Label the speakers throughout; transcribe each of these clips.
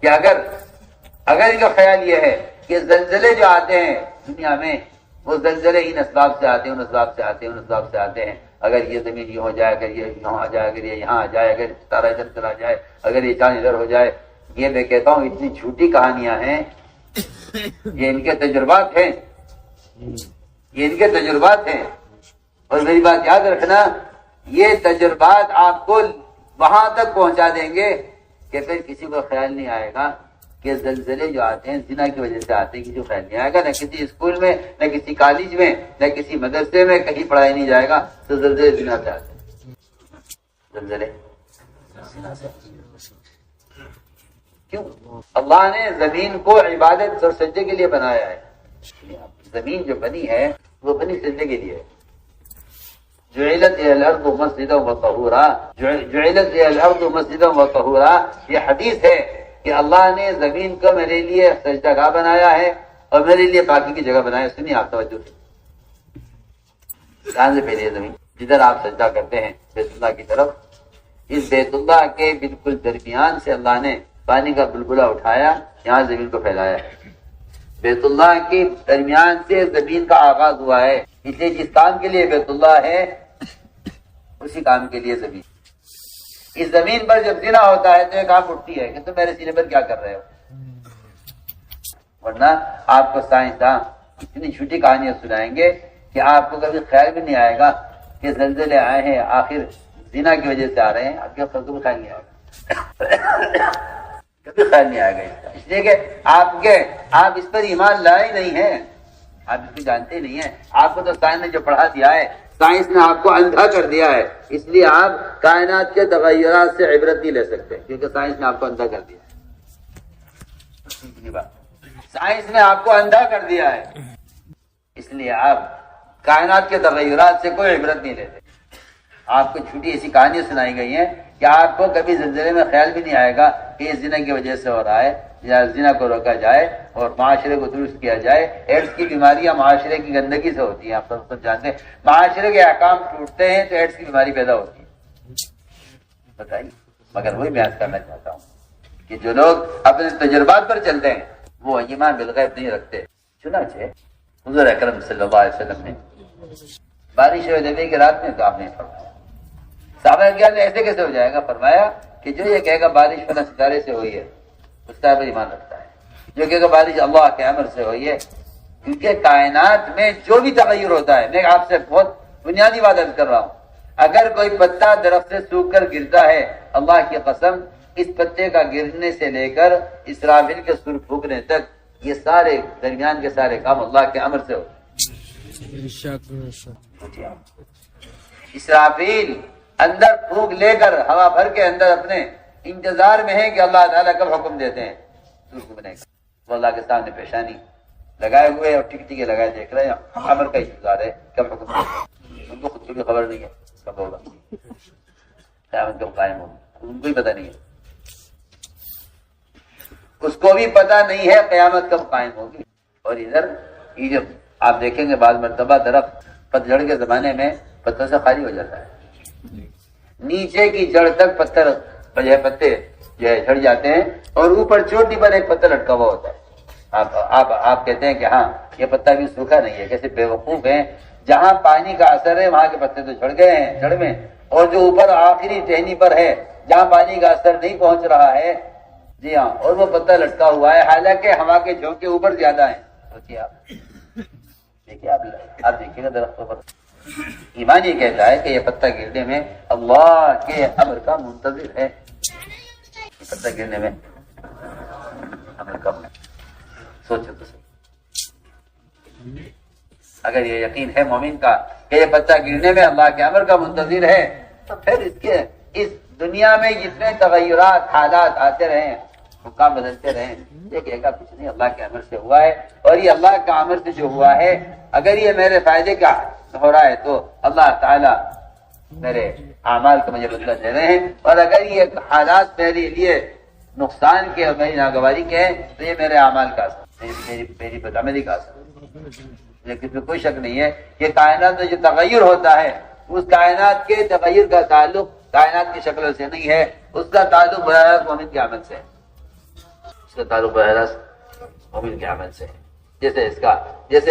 Speaker 1: کہ اگر ان کا خیال یہ ہے کہ زلزلے جو آتے ہیں دنیا میں وہ زلزلے ان اسباب سے آتے ہیں، ان اسباب سے آتے ہیں، اگر یہ زمین یہ ہو جائے، اگر یہ یہاں آ جائے، اگر یہ یہاں آ جائے، اگر ستارہ ادھر چلا جائے، اگر یہ چاند ادھر ہو جائے، یہ میں کہتا ہوں اتنی جھوٹی کہانیاں ہیں، یہ ان کے تجربات ہیں، اور میری بات یاد رکھنا، یہ تجربات آپ کو وہاں تک پہنچا دیں گے کہ پھر کسی کو خیال نہیں آئے گا کہ زلزلے جو آتے ہیں زنا کی وجہ سے آتے ہیں، کسی کو خیال نہیں آئے گا، نہ کسی اسکول میں، نہ کسی کالج میں، نہ کسی مدرسے میں کہیں پڑھائی نہیں جائے گا تو زلزلے زنا سے آتے ہیں، زلزلے زنا سے آتے ہیں۔ کیوں؟ اللہ نے زمین کو عبادت اور سجدے کے لیے بنایا ہے، زمین جو بنی ہے وہ بنی سجدے کے لیے ہے۔ جعلت الارض مسجدا وطہورا، جعلت الارض مسجدا وطہورا، یہ حدیث ہے کہ اللہ نے زمین کو میرے لیے سجدہ گاہ بنایا ہے اور میرے لیے باقی کی جگہ بنایا ہے۔ سنیے آپ توجہ سے، دھیان سے پہلے زمین جدھر آپ سجدہ کرتے ہیں بیت اللہ کی طرف، اس بیت اللہ کے بالکل درمیان سے اللہ نے پانی کا بلبلہ اٹھایا، یہاں زمین کو پھیلایا ہے۔ بیت اللہ کے درمیان سے زمین کا آغاز ہوا ہے، اس لیے جس کام کے لیے بیت اللہ ہے اسی کام کے لیے زمین۔ اس زمین پر جب زنا ہوتا ہے تو ایک آنکھ اٹھتی ہے کہ تم میرے سینے پر کیا کر رہے ہو، ورنہ آپ کو سائنسداں اتنی جھوٹی کہانیاں سنائیں گے کہ آپ کو کبھی خیال بھی نہیں آئے گا کہ زلزلے آئے ہیں آخر زنا کی وجہ سے آ رہے ہیں، آپ کے خود کو خیال نہیں آئے گا، کبھی خیال نہیں آئے گا اس کا، اس لیے کہ آپ اس پر ایمان لائے نہیں ہیں، آپ اس کو جانتے نہیں ہیں، آپ کو تو سائنس نے جو پڑھا دیا ہے، سائنس نے آپ کو اندھا کر دیا ہے، اس لیے آپ کائنات کے تغیرات سے عبرت نہیں لے سکتے کیونکہ سائنس نے آپ کو اندھا کر دیا ہے، سائنس نے آپ کو اندھا کر دیا ہے، اس لیے آپ کائنات کے تغیرات سے کوئی عبرت نہیں لیتے۔ آپ کو جھوٹی ایسی کہانیاں سنائی گئی ہیں کہ آپ کو کبھی زلزلے میں خیال بھی نہیں آئے گا کہ یہ زنا کی وجہ سے ہو رہا ہے، یا زنا کو روکا جائے اور معاشرے کو درست کیا جائے۔ ایڈس کی بیماریاں معاشرے کی گندگی سے ہوتی ہیں، آپ سب جانتے ہیں، معاشرے کے احکام ٹوٹتے ہیں تو ایڈس کی بیماری پیدا ہوتی ہے، بتائیے۔ مگر وہی بیان کرنا چاہتا ہوں کہ جو لوگ اپنے تجربات پر چلتے ہیں وہ ایمان بالغیب نہیں رکھتے۔ چنانچہ حضور اکرم صلی اللہ علیہ وسلم نے بارش حدیبیہ کی رات میں تو آپ نے فرمایا، صحابہ کیا ایسے کیسے ہو جائے گا؟ فرمایا کہ جو یہ کہے گا بارش فلاں ستارے سے ہوئی ہے اس کا ایمان رکھتا ہے، جو کہے گا بارش اللہ کے امر سے ہوئی ہے، کیونکہ کائنات میں جو بھی تغیر ہوتا ہے، میں آپ سے بہت بنیادی بات عرض کر رہا ہوں، اگر کوئی پتا درخت سے سوکھ کر گرتا ہے، اللہ کی قسم اس پتے کا گرنے سے لے کر اسرافیل کے سر پھونکنے تک یہ سارے درمیان کے سارے کام اللہ کے امر سے ہوتے ہیں۔ اسرافیل اندر پھونک لے کر ہوا بھر کے اندر اپنے انتظار میں ہے کہ اللہ تعالیٰ کب حکم دیتے ہیں سور پھونکنے کا، وہ اللہ کے سامنے پیشانی لگائے ہوئے اور ٹک ٹکے لگائے دیکھ رہے ہیں، امر کا انتظار ہے کب حکم دیتے ہیں۔ ان کو خود کو بھی خبر نہیں ہے کب ہوگا، قیامت کب قائم ہوگا، ان کو ہی پتہ نہیں ہے، اس کو بھی پتہ نہیں ہے قیامت کب قائم ہوگی۔ اور ادھر یہ جب آپ دیکھیں گے بعض مرتبہ درخت پتجھڑ کے زمانے میں پتوں سے خالی ہو جاتا ہے، نیچے کی جڑ تک پتے جو ہے جھڑ جاتے ہیں اور اوپر چوٹی پر ایک پتا لٹکا ہوا ہوتا ہے۔ آپ کہتے ہیں کہ ہاں یہ پتا بھی سوکھا نہیں ہے، کیسے بے وقوف ہیں، جہاں پانی کا اثر ہے وہاں کے پتے تو جھڑ گئے ہیں جڑ میں، اور جو اوپر آخری ٹہنی پر ہے جہاں پانی کا اثر نہیں پہنچ رہا ہے، جی ہاں، اور وہ پتا لٹکا ہوا ہے، حالانکہ ہوا کے جھونکے اوپر زیادہ ہیں۔ سوچیے آپ دیکھیے گا درختوں پر، ایمان یہ کہتا ہے کہ یہ پتا گرنے میں اللہ کے امر کا منتظر ہے، یہ پتا گرنے میں امر کا سوچو تو صحیح، اگر یہ یقین ہے مومن کا کہ یہ پتا گرنے میں اللہ کے امر کا منتظر ہے تو پھر اس دنیا میں جتنے تغیرات حالات آتے رہے، حکام بدلتے رہے، یہ کہے گا کچھ نہیں، اللہ کے امر سے ہوا ہے، اور یہ اللہ کا امر سے جو ہوا ہے اگر یہ میرے فائدے کا ہو رہا ہے تو اللہ تعالیٰ میرے اعمال کا مجھے بدلہ دے رہے ہیں، اور اگر یہ حالات میرے لیے نقصان کے اور میری ناگواری کے ہیں تو یہ میرے اعمال کا اثر، میری بدعملی کا اثر۔ لیکن کوئی شک نہیں ہے کہ کائنات میں جو تغیر ہوتا ہے اس کائنات کے تغیر کا تعلق کائنات کی شکل سے نہیں ہے، اس کا تعلق براہ راست مومن کے عمل سے ہے۔ کا تعلق براہ راست مومن کے عمل سے ہے. جیسے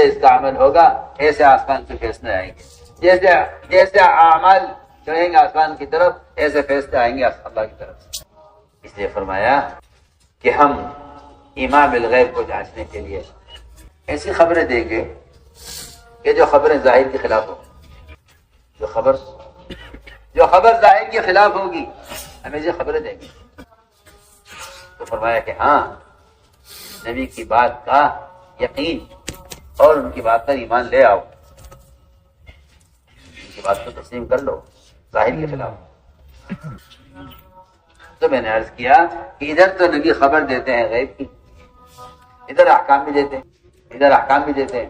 Speaker 1: اس کا عمل ہوگا ایسے آسمان کے فیصلے آئیں گے. جیسے اعمال چڑھیں گے آسمان کی طرف ایسے فیصلے آئیں گے اللہ کی طرف سے. اس لیے فرمایا کہ ہم ایمان بالغیب کو جانچنے کے لیے ایسی خبریں دیں گے کہ جو خبریں ظاہر کے خلاف ہوں. جو خبر ظاہر کے خلاف ہوگی ہمیں یہ خبریں دیں گے. تو فرمایا کہ ہاں نبی کی بات کا یقین اور ان کی بات پر ایمان لے آؤ. ان کی بات کو تسلیم کر لو ظاہر کے خلاف. تو میں نے عرض کیا کہ ادھر تو نبی خبر دیتے ہیں غیب کی، ادھر احکام بھی دیتے ہیں.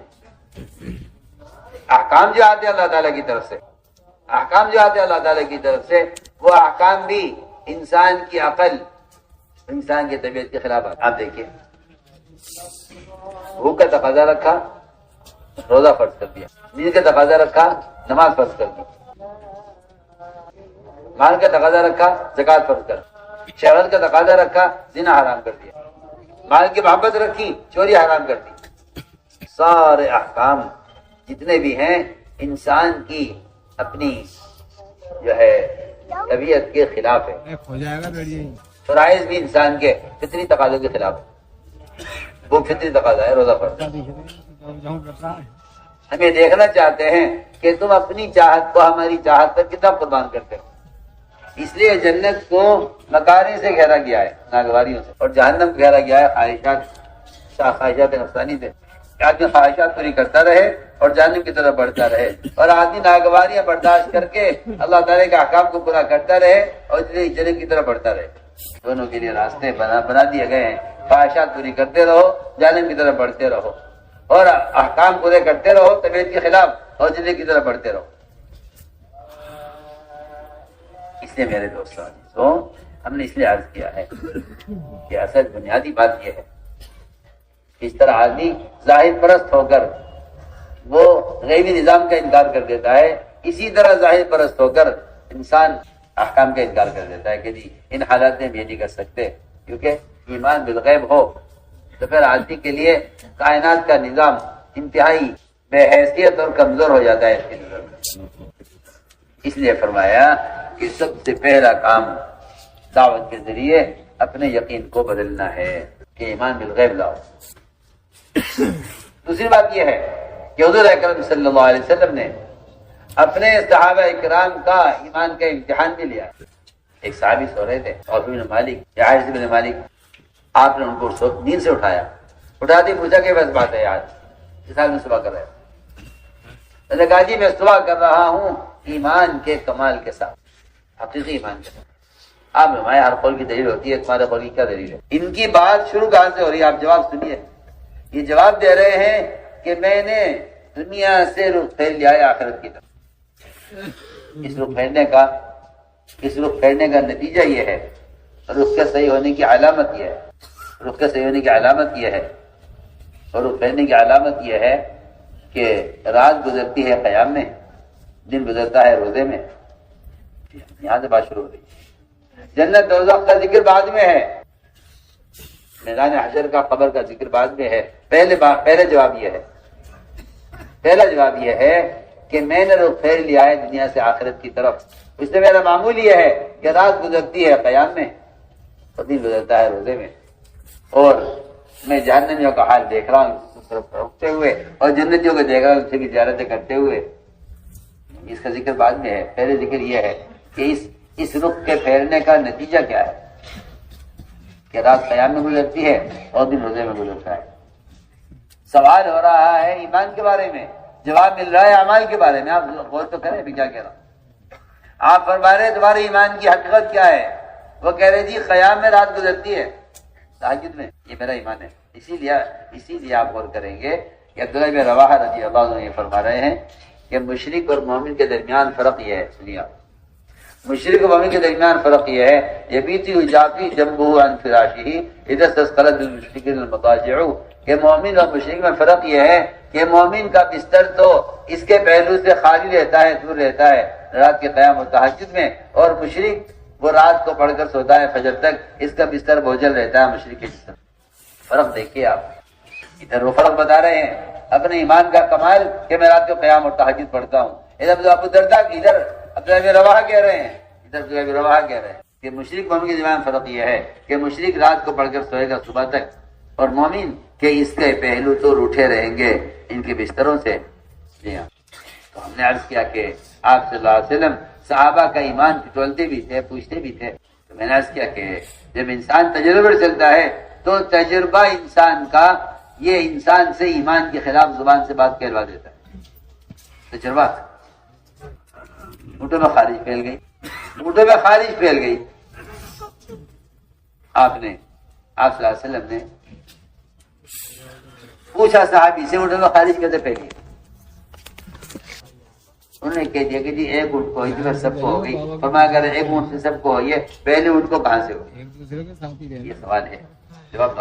Speaker 1: احکام جو آتے ہیں اللہ تعالیٰ کی طرف سے وہ احکام بھی انسان کی عقل، انسان کی طبیعت کے خلاف. آپ دیکھیے بھوک کا تقاضا رکھا روزہ فرض کر دیا، نیند کا تقاضا رکھا نماز فرض کر دی، مال کا تقاضا رکھا زکات فرض کر، شہرت کا تقاضا رکھا زنا حرام کر دیا، مال کی محبت رکھی چوری حرام کر دی. سارے احکام جتنے بھی ہیں انسان کی اپنی جو ہے طبیعت کے خلاف ہے. فرائض بھی انسان کے فطری تقاضوں کے خلاف ہے. وہ فطری تقاضا ہے روزہ فرض. ہمیں دیکھنا چاہتے ہیں کہ تم اپنی چاہت کو ہماری چاہت پر کتنا قربان کرتے ہو. اس لیے جنت کو مکاری سے گھیرا گیا ہے، ناگواریوں سے، اور جہنم کو گھیرا گیا ہے خواہشات نفسانی سے. آدمی خواہشات پوری کرتا رہے اور جہنم کی طرف بڑھتا رہے، اور آدمی ناگواریاں برداشت کر کے اللہ تعالیٰ کے احکام کو پورا کرتا رہے اور جنت کی طرف بڑھتا رہے. دونوں کے لیے راستے بنا دیے گئے ہیں. خواہشات پوری کرتے رہو، جہنم کی طرف بڑھتے رہو، اور احکام پورے کرتے رہو طبیعت کے خلاف اور جنت کی طرف بڑھتے رہو. اس لیے میرے دوستوں ہم نے اس لیے عرض کیا ہے کہ اصل بنیادی بات یہ ہے، اس طرح آدمی ظاہر پرست ہو کر وہ غیبی نظام کا انکار کر دیتا ہے، اسی طرح ظاہر پرست ہو کر انسان احکام کا انکار کر دیتا ہے کہ جی ان حالات میں ہم یہ نہیں کر سکتے. کیونکہ ایمان بالغیب ہو تو پھر آدمی کے لیے کائنات کا نظام انتہائی بے حیثیت اور کمزور ہو جاتا ہے اس کی نظر میں. اس لیے فرمایا کہ سب سے پہلا کام دعوت کے ذریعے اپنے یقین کو بدلنا ہے کہ ایمان بالغیب لاؤ. دوسری بات یہ ہے کہ حضور اکرم صلی اللہ علیہ وسلم نے اپنے صحابہ اکرام کا ایمان کا امتحان بھی لیا. ایک صحابی سو رہے تھے اور بن مالک یا عائشہ بن مالک، آپ نے ان کو نیند سے اٹھاتے پوچھا کہ بس بات ہے یار اس حال میں صبح کر رہے ہیں. نے کہا جی میں صبح کر رہا ہوں ایمان کے کمال کے ساتھ، حقیقی ایمان کے ساتھ. آپ ہمارے ہر قول کی دلیل ہوتی ہے، تمہارے قول کی کیا دلیل ہے؟ ان کی بات شروع کہاں سے ہو رہی ہے؟ آپ جواب سنیے. یہ جواب دے رہے ہیں کہ میں نے دنیا سے رخ پھیر لیا ہے آخرت کی طرف. اس رخ پھیرنے کا نتیجہ یہ ہے، رخ کے صحیح ہونے کی علامت یہ ہے، رخ کے صحیح ہونے کی علامت یہ ہے، اور رخ پھیرنے کی علامت یہ ہے کہ رات گزرتی ہے قیام میں، دن گزرتا ہے روزے میں. یہاں سے بات شروع ہو رہی ہے. جنت دوزخ کا ذکر بعد میں ہے، میدان حشر کا قبر کا ذکر بعد میں ہے. پہلا جواب یہ ہے کہ میں نے رخ پھیر لیا ہے دنیا سے آخرت کی طرف. اس سے میرا معمول یہ ہے کہ رات گزرتی ہے قیام میں اور دن گزرتا ہے روزے میں، اور میں جہنمیوں کا حال دیکھ رہا ہوں اس طرف رکتے ہوئے اور جنتیوں کو دیکھ رہا ہوں اسے کی زیارتیں کرتے ہوئے. اس کا ذکر بعد میں ہے. پہلے ذکر یہ ہے کہ اس رخ کے پھیرنے کا نتیجہ کیا ہے کہ رات قیام میں گزرتی ہے اور دن روزے میں گزرتا ہے. سوال ہو رہا ہے ایمان کے بارے میں، جواب مل رہا ہے اعمال کے بارے میں. آپ غور تو کریں ابھی کیا کہہ رہا ہوں. آپ فرما رہے تمہارے ایمان کی حقیقت کیا ہے؟ وہ کہہ رہے جی قیام میں رات گزرتی ہے، تہجد میں. یہ میرا ایمان ہے. اسی لیے آپ غور کریں گے کہ عبداللہ بن رواحہ رضی اللہ عنہ یہ فرما رہے ہیں کہ مشرک اور مومن کے درمیان فرق یہ ہے. سنیے، مشرک اور مومن کے درمیان فرق یہ ہے، یبیت یجافی جنبہ عن فراشہ اذا استثقلت بالمشرکین المضاجع، کہ مومن اور مشرک میں فرق یہ ہے کہ مومن کا بستر تو اس کے پہلو سے خالی رہتا ہے، دور رہتا ہے رات کے قیام اور تہجد میں، اور مشرک وہ رات کو پڑھ کر سوتا ہے فجر تک، اس کا بستر بوجھل رہتا ہے مشرک کے بستر. فرق دیکھیے آپ. ادھر وہ فرق بتا رہے ہیں اپنے ایمان کا کمال کہ میں رات کو قیام اور تہجد پڑھتا ہوں. ادھر ابو درداء کی ادھر عبداللہ بن رواحہ کہہ رہے ہیں، ادھر عبداللہ بن رواحہ کہہ رہے ہیں کہ مشرک مومن کے درمیان فرق یہ ہے کہ مشرک رات کو پڑھ کر سوئے گا صبح تک، اور مومن کہ اس کے پہلو تو اٹھے رہیں گے ان کے بستروں سے. جی ہاں. تو ہم نے عرض کیا کہ آپ صلی اللہ علیہ وسلم صحابہ کا ایمان ٹٹولتے بھی تھے، پوچھتے بھی تھے. تو میں نے عرض کیا کہ جب انسان تجربے سے چلتا ہے تو تجربہ انسان کا یہ انسان سے ایمان کے خلاف زبان سے بات کہلوا دیتا ہے. تجربہ اونٹوں میں خارج پھیل گئی، اونٹوں میں خارج پھیل گئی. آپ صلی اللہ علیہ وسلم نے پوچھا صحابی سے اونٹوں میں خارج کیسے پھیلی؟ انہوں نے کہہ دیا کہ جی ایک اونٹ کو ہوئی تھی سب کو ہو گئی. فرمایا اگر ایک اونٹ سے سب کو ہوئی ہے پہلے اونٹ کو کہاں سے ہوئی؟ یہ سوال ہے، جواب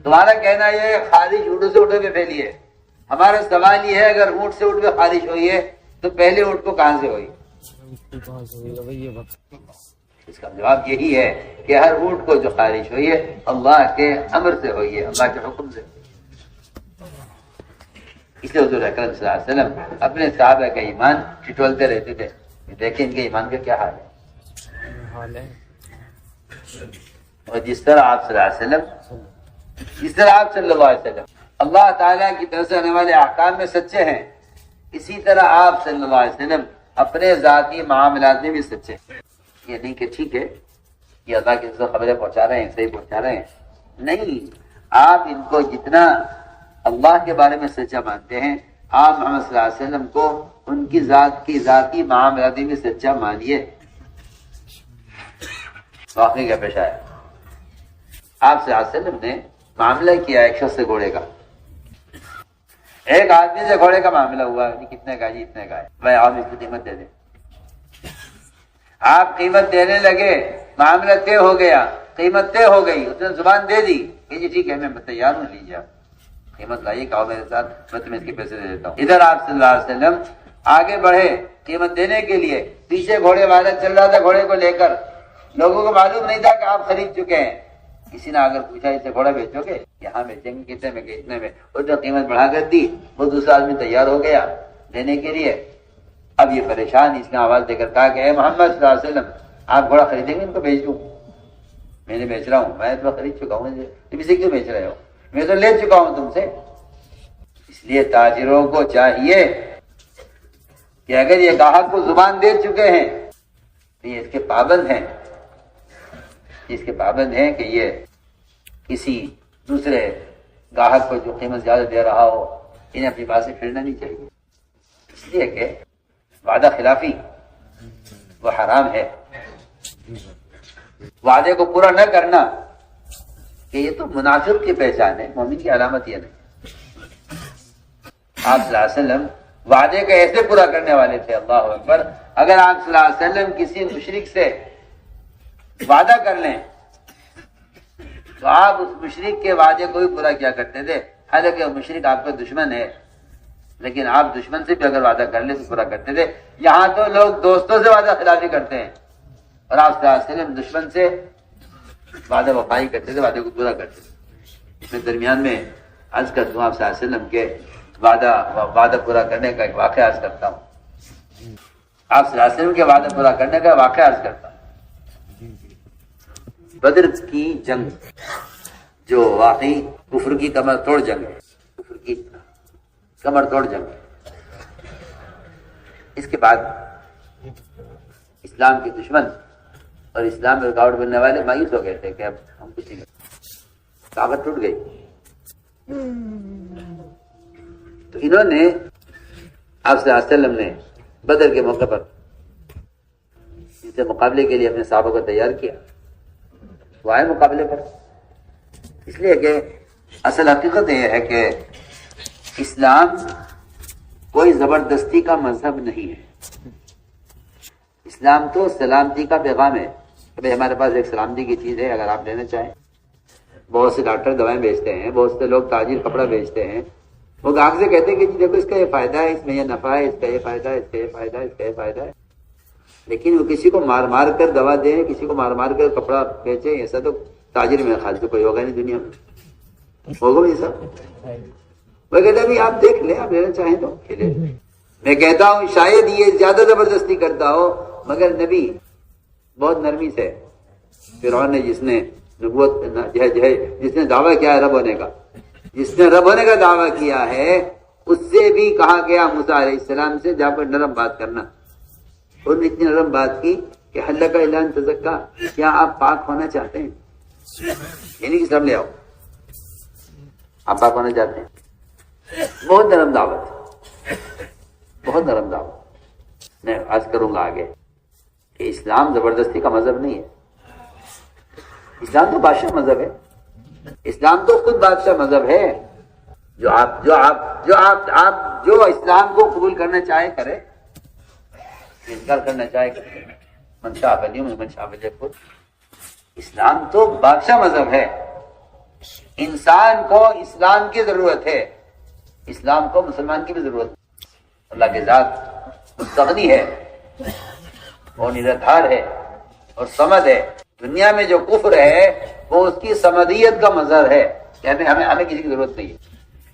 Speaker 1: تمہارا کہنا یہ خارج اونٹوں سے اونٹوں پہ پھیلی ہے. ہمارا سوال یہ ہے اگر اونٹ سے اونٹ پہ خارج ہوئی ہے تو پہلے اونٹ کو کہاں سے ہوئی؟ اس کا جواب یہی ہے کہ ہر اونٹ کو جو خارج ہوئی ہے اللہ کے امر سے ہوئی ہے، اللہ کے حکم سے. اس لیے حضور اکرم صلی اللہ علیہ وسلم اپنے صحابہ کا ایمان ٹٹولتے رہتے تھے. دیکھیں ان کے ایمان کا کیا حال ہے. اور جس طرح آپ صلی اللہ علیہ وسلم اللہ تعالیٰ کی طرف سے آنے والے احکام میں سچے ہیں، اسی طرح آپ صلی اللہ علیہ وسلم اپنے ذاتی معاملات میں بھی سچے. یہ نہیں کہ ٹھیک ہے یہ اللہ کی طرف سے خبریں پہنچا رہے ہیں، صحیح پہنچا رہے ہیں، نہیں. آپ ان کو جتنا اللہ کے بارے میں سچا مانتے ہیں آپ محمد صلی اللہ علیہ وسلم کو ان کی ذاتی معاملات میں سچا مانیے. واقعی کیا پیش آیا؟ آپ صلی اللہ علیہ وسلم نے معاملہ کیا ایک شخص سے گھوڑے کا. ایک آدمی سے گھوڑے کا معاملہ ہوا جی کتنے کا؟ جی اتنے کا ہے. بھائی آپ اس کی قیمت دے دیں. آپ قیمت دینے لگے، معاملہ طے ہو گیا، قیمت طے ہو گئی، اس نے زبان دے دی کہ جی ٹھیک ہے میں تیار ہوں، لیجیے آپ قیمت لائیے، کہو میرے ساتھ میں تمہیں اس کے پیسے دے دیتا ہوں. ادھر آپ صلی اللہ علیہ وسلم آگے بڑھے قیمت دینے کے لیے، پیچھے گھوڑے والا چل رہا تھا گھوڑے کو لے کر. لوگوں کو معلوم نہیں تھا کہ آپ خرید چکے ہیں. کسی نے اگر پوچھا اسے گھوڑا بیچو گے؟ یہاں بیچیں گے. کتنے میں؟ اتنے میں. اس نے قیمت بڑھا کر دی. وہ دوسرا آدمی تیار ہو گیا دینے کے لیے. اب یہ پریشان، اس نے آواز دے کر کہا کہ اے محمد صلی اللہ علیہ وسلم آپ گھوڑا خریدیں گے؟ ان کو بیچ دوں؟ میں نے بیچ رہا ہوں، میں تو خرید چکا ہوں، تم اسے کیوں بیچ رہے ہو؟ میں تو لے چکا ہوں تم سے. اس لیے تاجروں کو چاہیے کہ اگر یہ گاہک کو زبان دے چکے ہیں تو یہ اس کے پابند ہیں، کہ یہ کسی دوسرے گاہک کو جو قیمت زیادہ دے رہا ہو انہیں اپنی بات سے پھرنا نہیں چاہیے. اس لیے کہ وعدہ خلافی وہ حرام ہے. وعدے کو پورا نہ کرنا کہ یہ تو منافق کی پہچان ہے، مومن کی علامت یہ نہیں. آپ صلی اللہ علیہ وسلم وعدے کا ایسے پورا کرنے والے تھے. اللہ اکبر. اگر آپ صلی اللہ علیہ وسلم کسی مشرک سے وعدہ کر لیں تو آپ اس مشرک کے وعدے کو بھی پورا کیا کرتے تھے. حالانکہ وہ مشرک آپ کا دشمن ہے، لیکن آپ دشمن سے بھی اگر وعدہ کر لیں تو پورا کرتے تھے. یہاں تو لوگ دوستوں سے وعدہ خلافی کرتے ہیں اور آپ صلی اللہ علیہ وسلم دشمن سے وعدہ وفائی کرتے تھے، وعدے کو پورا کرتے تھے. میں درمیان میں عرض کرتا ہوں آپ صلی اللہ علیہ وسلم کے وعدہ پورا کرنے کا ایک واقعہ عرض کرتا ہوں. آپ صلی اللہ علیہ وسلم کے وعدہ پورا کرنے کا واقعہ عرض کرتا ہوں. بدر کی جنگ جو واقعی کفر کی کمر توڑ جنگ ہے، کفر کی کمر توڑ جنگ ہے. اس کے بعد اسلام کے دشمن اور اسلام میں رکاوٹ بننے والے مایوس ہو گئے تھے کہ اب ہم کچھ نہیں کرتے، طاقت ٹوٹ گئی. تو انہوں نے آپ صلی اللہ علیہ وسلم نے بدر کے موقع پر ان سے مقابلے کے لیے اپنے صحابہ کو تیار کیا. وہ آئے مقابلے پر. اس لیے کہ اصل حقیقت یہ ہے کہ اسلام کوئی زبردستی کا مذہب نہیں ہے. اسلام تو سلامتی کا پیغام ہے کہ بھائی ہمارے پاس ایک سلامتی کی چیز ہے اگر آپ لینا چاہیں. بہت سے ڈاکٹر دوائیں بیچتے ہیں، بہت سے لوگ تاجر کپڑا بیچتے ہیں. وہ گاہک سے کہتے ہیں کہ جی دیکھو اس کا یہ فائدہ ہے، اس میں یہ نفع ہے، اس کا یہ فائدہ ہے، اس کا یہ فائدہ ہے، اس کا یہ فائدہ ہے. لیکن وہ کسی کو مار مار کر دوا دیں، کسی کو مار مار کر کپڑا بیچیں، ایسا تو تاجر میں خالص کوئی ہوگا نہیں دنیا میں، ہوگا بھی سب؟ وہ کہتا ہے آپ دیکھ لیں، آپ لینا چاہیں تو کھیلے۔ میں کہتا ہوں شاید یہ زیادہ زبردستی کرتا ہو، مگر نبی بہت نرمی سے، فرعون نے جس نے نبوت جس نے دعویٰ کیا ہے رب ہونے کا، جس نے رب ہونے کا دعویٰ کیا ہے، اس سے بھی کہا گیا موسیٰ علیہ السلام سے جا پر نرم بات کرنا، انہوں نے اتنی نرم بات کی کہ حل کا اعلان تزکا، کیا آپ پاک ہونا چاہتے ہیں؟ یعنی کہ سب لے آؤ، آپ پاک ہونا چاہتے ہیں؟ بہت نرم دعوت، بہت نرم دعوت۔ میں عرض کروں گا آگے کہ اسلام زبردستی کا مذہب نہیں ہے، اسلام تو بادشاہ مذہب ہے، اسلام تو خود بادشاہ مذہب ہے۔ جو اسلام کو قبول کرنا چاہے کرے، انکار کرنا چاہے کرے، منشا خود۔ اسلام تو بادشاہ مذہب ہے، انسان کو اسلام کی ضرورت ہے، اسلام کو مسلمان کی بھی ضرورت ہے۔ اللہ کے ذات مستغنی ہے اور نرادھار ہے اور صمد ہے۔ دنیا میں جو کفر ہے وہ اس کی صمدیت کا مظہر ہے، یعنی ہمیں کسی کی ضرورت نہیں ہے۔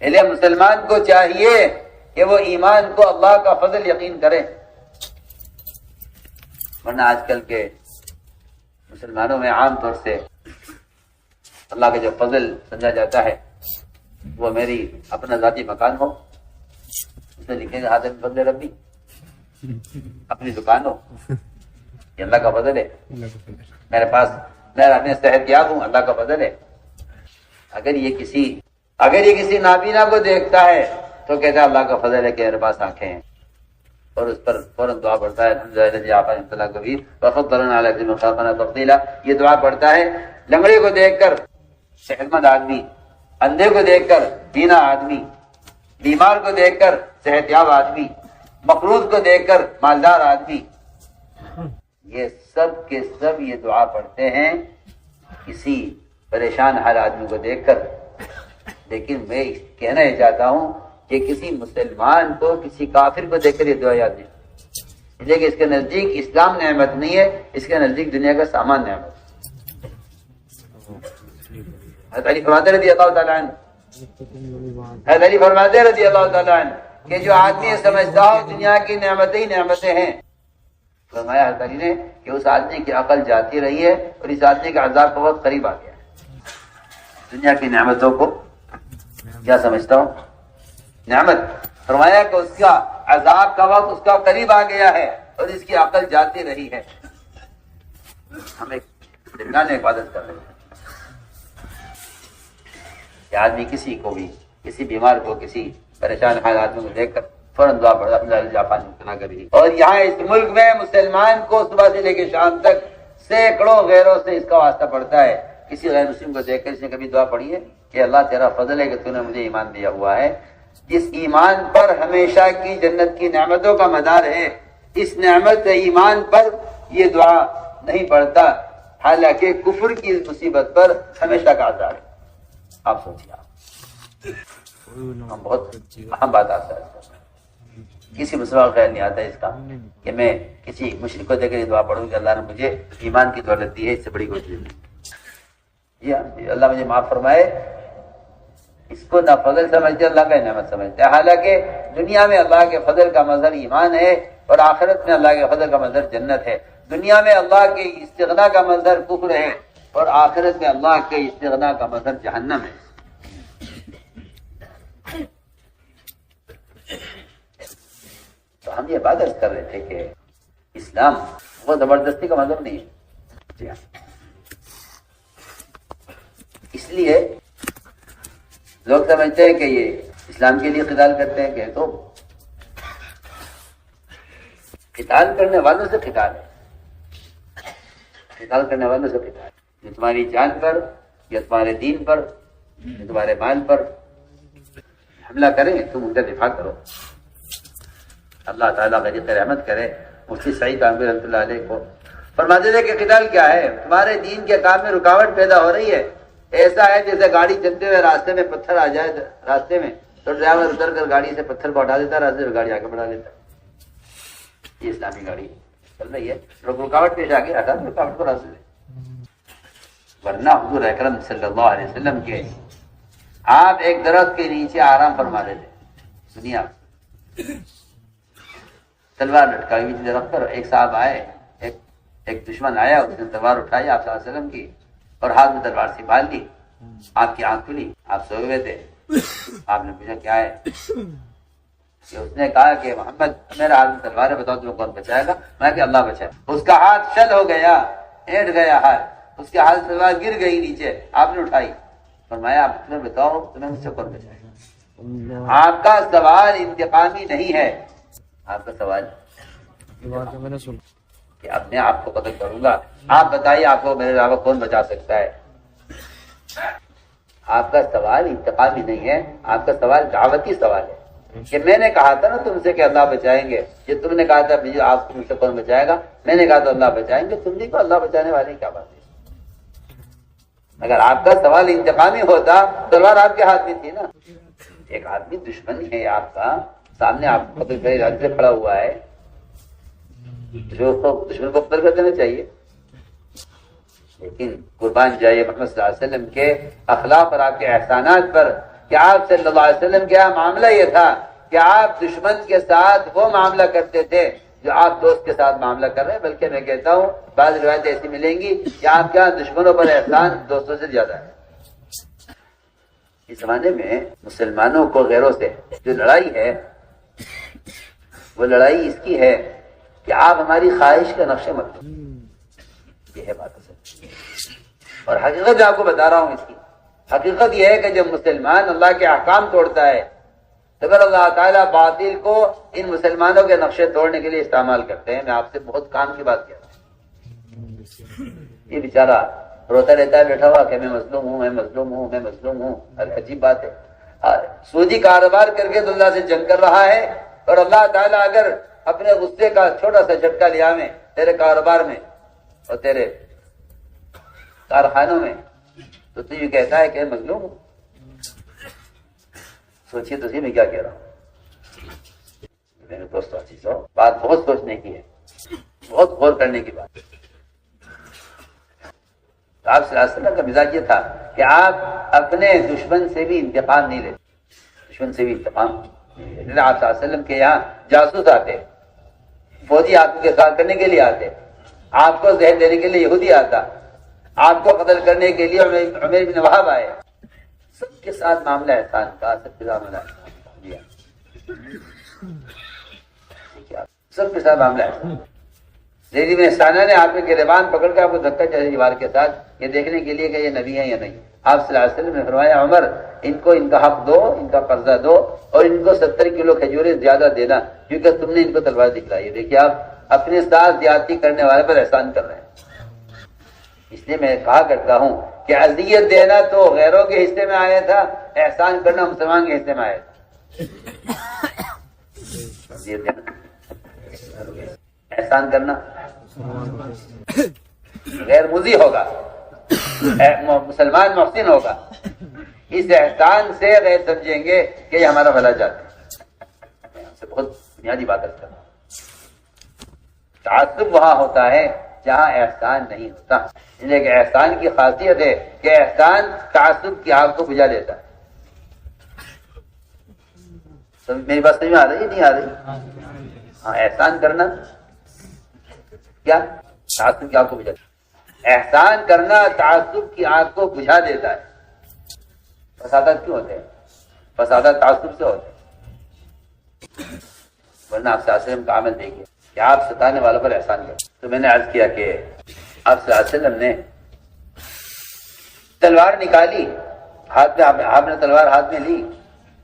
Speaker 1: لیکن مسلمان کو چاہیے کہ وہ ایمان کو اللہ کا فضل یقین کرے، ورنہ آج کل کے مسلمانوں میں عام طور سے اللہ کا جو فضل سمجھا جاتا ہے وہ میری اپنا ذاتی مکان ہو، اس میں لکھیں گے حاضر فضل ربی، اپنی دکان ہو، یہ اللہ کا فضل ہے، میرے پاس میں صحت یاب ہوں، اللہ کا فضل ہے۔ اگر یہ کسی نابینا کو دیکھتا ہے تو کہتا ہے اللہ کا فضل ہے کہ میرے پاس آنکھیں ہیں، اور اس پر فوراً دعا پڑھتا ہے یہ دعا پڑھتا ہے۔ لنگڑے کو دیکھ کر صحت مند آدمی، اندھے کو دیکھ کر بینا آدمی، بیمار کو دیکھ کر صحت یاب آدمی، مقروض کو دیکھ کر مالدار آدمی، یہ سب کے سب یہ دعا پڑھتے ہیں کسی پریشان حال آدمی کو دیکھ کر۔ لیکن میں کہنا یہ چاہتا ہوں کہ کسی مسلمان کو کسی کافر کو دیکھ کر یہ دعا یاد نہیں، اس لیے کہ اس کے نزدیک اسلام نعمت نہیں ہے، اس کے نزدیک دنیا کا سامان نعمت۔ حضرت علی فرماتے رضی اللہ تعالیٰ عنہ، حضرت علی فرماتے رضی اللہ تعالیٰ عنہ کہ جو آدمی سمجھتا ہو دنیا کی نعمتیں ہی نعمتیں ہیں، فرمایا حضرت علی نے کہ اس آدمی کی عقل جاتی رہی ہے اور اس آدمی کا عذاب کا وقت قریب آ گیا ہے۔ دنیا کی نعمتوں کو کیا سمجھتا ہوں؟ نعمت۔ فرمایا کہ اس کا عذاب کا وقت اس کا قریب آ گیا ہے اور اس کی عقل جاتی رہی ہے۔ ہم ایک درمیان عبادت کر رہے ہیں کہ آدمی کسی کو بھی، کسی بیمار کو، کسی پریشان حال آدمی کو دیکھ کر فوراً دعا پڑھا جاپان کری۔ اور یہاں اس ملک میں مسلمان کو صبح سے لے کے شام تک سینکڑوں غیروں سے اس کا واسطہ پڑتا ہے۔ کسی غیر مسلم کو دیکھ کر اس نے کبھی دعا پڑھی ہے کہ اللہ تیرا فضل ہے کہ تو نے مجھے ایمان دیا ہوا ہے، جس ایمان پر ہمیشہ کی جنت کی نعمتوں کا مدار ہے، اس نعمت ایمان پر یہ دعا نہیں پڑھتا، حالانکہ کفر کی مصیبت پر ہمیشہ کا عذاب ہے۔ آپ سوچیے، ہم بہت اہم بات آتا ہے، کسی مسلمان خیال نہیں آتا اس کا کہ میں کسی مشرک کو دیکھ کر دعا پڑھوں کہ اللہ نے مجھے ایمان کی دولت دی ہے، اس سے بڑی کوئی چیز نہیں۔ جی اللہ مجھے معاف فرمائے، اس کو نہ فضل سمجھتے اللہ کا نعمت سمجھتے ہیں، حالانکہ دنیا میں اللہ کے فضل کا مظہر ایمان ہے اور آخرت میں اللہ کے فضل کا مظہر جنت ہے۔ دنیا میں اللہ کے استغنا کا مظہر کفر ہے اور آخرت میں اللہ کے استغنا کا مظہر جہنم ہے۔ تو ہم یہ بات کر رہے تھے کہ اسلام وہ زبردستی کا مذہب نہیں ہے، اس لیے لوگ سمجھتے ہیں کہ یہ اسلام کے لیے قتال کرتے ہیں، کہ تو قتال کرنے والوں سے قتال ہے، قتال کرنے والوں سے قتال، جو تمہاری جان پر یا تمہارے دین پر یا تمہارے مال پر حملہ کریں تم ان کا دفاع کرو۔ اللہ تعالیٰ غریق رحمت کرے مفتی سعید عامر رحمۃ اللہ علیہ کو، فرماتے تھے کہ قتال کیا ہے؟ تمہارے دین کے کام میں رکاوٹ پیدا ہو رہی ہے، ایسا ہے جیسے گاڑی چلتے ہوئے راستے میں پتھر آ جائے راستے میں تو ڈرائیور اتر کر گاڑی سے پتھر کو ہٹا دیتا، راستے میں گاڑی آگے بڑھا دیتا۔ یہ اسلامی گاڑی چل رہی ہے، رکاوٹ پیش آ گئی، ہٹا رکاوٹ کو راستے سے۔ ورنہ حضور اکرم صلی اللہ علیہ وسلم کے آپ ایک درخت کے نیچے آرام فرما رہے تھے، دنیا تلوار لٹکائی ہوئی تھی درخت پر. ایک صاحب آئے، ایک دشمن آیا، اس نے تلوار اٹھائی آپ صلی اللہ علیہ وسلم کی اور ہاتھ میں تلوار سے بال لی. آپ کی آنکھ کھلی، آپ سوئے ہوئے تھے. آپ نے پوچھا کیا ہے؟ کہ اس نے کہا کہ محمد میرا ہاتھ میں تلوار ہے، بتاؤ تمہیں کون بچائے گا؟ میں کہ اللہ بچائے. اس کا ہاتھ شل ہو گیا، اینٹ گیا ہاتھ، اس کے ہاتھ تلوار گر گئی نیچے. آپ نے اٹھائی، فرمایا آپ تمہیں بتاؤ تمہیں مجھ سے کون بچائے گا؟ آپ کا سوال انتقامی نہیں ہے، آپ کا سوال کہ اپنے آپ کو قتل کروں گا. آپ بتائیے آپ کو میرے علاوہ کون بچا سکتا ہے؟ آپ کا سوال انتقامی نہیں ہے، آپ کا سوال دعوتی سوال ہے کہ میں نے کہا تھا نا تم سے کہ اللہ بچائیں گے. یہ تم نے کہا تھا آپ کو مجھ سے کون بچائے گا؟ میں نے کہا تھا اللہ بچائیں گے. تم نہیں کو اللہ بچانے والے کیا بات ہے؟ اگر آپ کا سوال انتقامی ہوتا تلوار آپ کے ہاتھ میں تھی نا. ایک آدمی دشمن ہے آپ کا، سامنے آپ کو قتل سے کھڑا ہوا ہے، جو دشمن کو قتل کر دینا چاہیے. لیکن قربان جائے محمد صلی اللہ علیہ وسلم کے اخلاق اور آپ کے احسانات پر کہ آپ صلی اللہ علیہ وسلم کا معاملہ یہ تھا کہ آپ دشمن کے ساتھ وہ معاملہ کرتے تھے جو آپ دوست کے ساتھ معاملہ کر رہے ہیں. بلکہ میں کہتا ہوں بعض روایتیں ایسی ملیں گی کہ آپ کے دشمنوں پر احسان دوستوں سے زیادہ ہے. اس زمانے میں مسلمانوں کو غیروں سے جو لڑائی ہے وہ لڑائی اس کی ہے کہ آپ ہماری خواہش کا نقشہ مت لو. یہ ہے بات اصل. اور حقیقت میں آپ کو بتا رہا ہوں اس کی حقیقت یہ ہے کہ جب مسلمان اللہ کے احکام توڑتا ہے تو پھر اللہ تعالیٰ باطل کو ان مسلمانوں کے نقشے توڑنے کے لیے استعمال کرتے ہیں. میں آپ سے بہت کام کی بات کر رہا ہوں. یہ بیچارہ روتا رہتا ہے بیٹھا ہوا کہ میں مظلوم ہوں، میں مظلوم ہوں، میں مظلوم ہوں. عجیب بات ہے. سودی کاروبار کر کے تو اللہ سے جنگ کر رہا ہے، اور اللہ تعالیٰ اگر اپنے غصے کا چھوٹا سا جھٹکا لیا میں تیرے کاروبار میں اور تیرے کارخانوں میں تو تو یہ کہتا ہے کہ مظلوم ہوں. سوچیے تو صحیح میں کیا کہہ رہا ہوں. میرے دوستو عزیزو، بات بہت سوچنے کی ہے، بہت غور کرنے کی بات ہے. آپ صلی اللہ علیہ وسلم کا مزاج یہ تھا کہ آپ اپنے دشمن سے بھی انتقام نہیں لیتے. دشمن سے بھی انتقام نہیں لیتے. آپ صلی اللہ علیہ وسلم کے یہاں جاسوس آتے، فوجی آپ کے ساتھ کرنے کے لیے آتے، آپ کو زہر دینے کے لیے یہودی آتا، آپ کو قتل کرنے کے لیے عمیر بن وہاب آئے. سب کے ساتھ معاملہ احسان کا، سب کے ساتھ معاملہ سب کے ساتھ معاملہ احسان. زید بن سانہ نے آپ کے گریبان پکڑ کے آپ کو دھکا چلا دیوار کے ساتھ، یہ دیکھنے کے لیے کہ یہ نبی ہے یا نہیں. آپ صلی اللہ علیہ وسلم نے فرمایا عمر ان کو ان کا حق دو، ان کا قرضہ دو، اور ان کو 70 کلو کھجوریں زیادہ دینا کیونکہ تم نے ان کو تلوار دکھلائی. دیکھیے آپ اپنے ساتھ زیادتی کرنے والے پر احسان کر رہے ہیں. اس لیے میں کہا کرتا ہوں کہ اذیت دینا تو غیروں کے حصے میں آیا تھا، احسان کرنا مسلمان کے حصے میں آیا تھا. اذیت دینا، احسان کرنا غیر مضی ہوگا، مسلمان محسن ہوگا. اس احسان سے غیر سمجھیں گے کہ یہ ہمارا بھلا چاہتے ہیں. سے بہت بنیادی بات کرتا ہوں. تعصب وہاں ہوتا ہے جہاں احسان نہیں ہوتا. اس لیے کہ احسان کی خاصیت ہے کہ احسان تعصب کی آگ کو بجھا دیتا ہے. میری بات سمجھ میں آ رہی ہے نہیں آ رہی؟ ہاں، احسان کرنا کیا تعصب کی آگ کو بجھا دیتا ہے. احسان کرنا تعصب کی آگ کو بجھا دیتا ہے. فسادات کیوں ہوتے ہیں؟ فسادات تعصب سے ہوتے ہیں. ورنہ آپ صلی اللہ علیہ وسلم کا عمل دیکھیے کہ آپ ستانے والوں پر احسان کریں. تو میں نے عرض کیا کہ آپ صلی اللہ علیہ وسلم نے تلوار نکالی ہاتھ میں، آپ نے تلوار ہاتھ میں لی،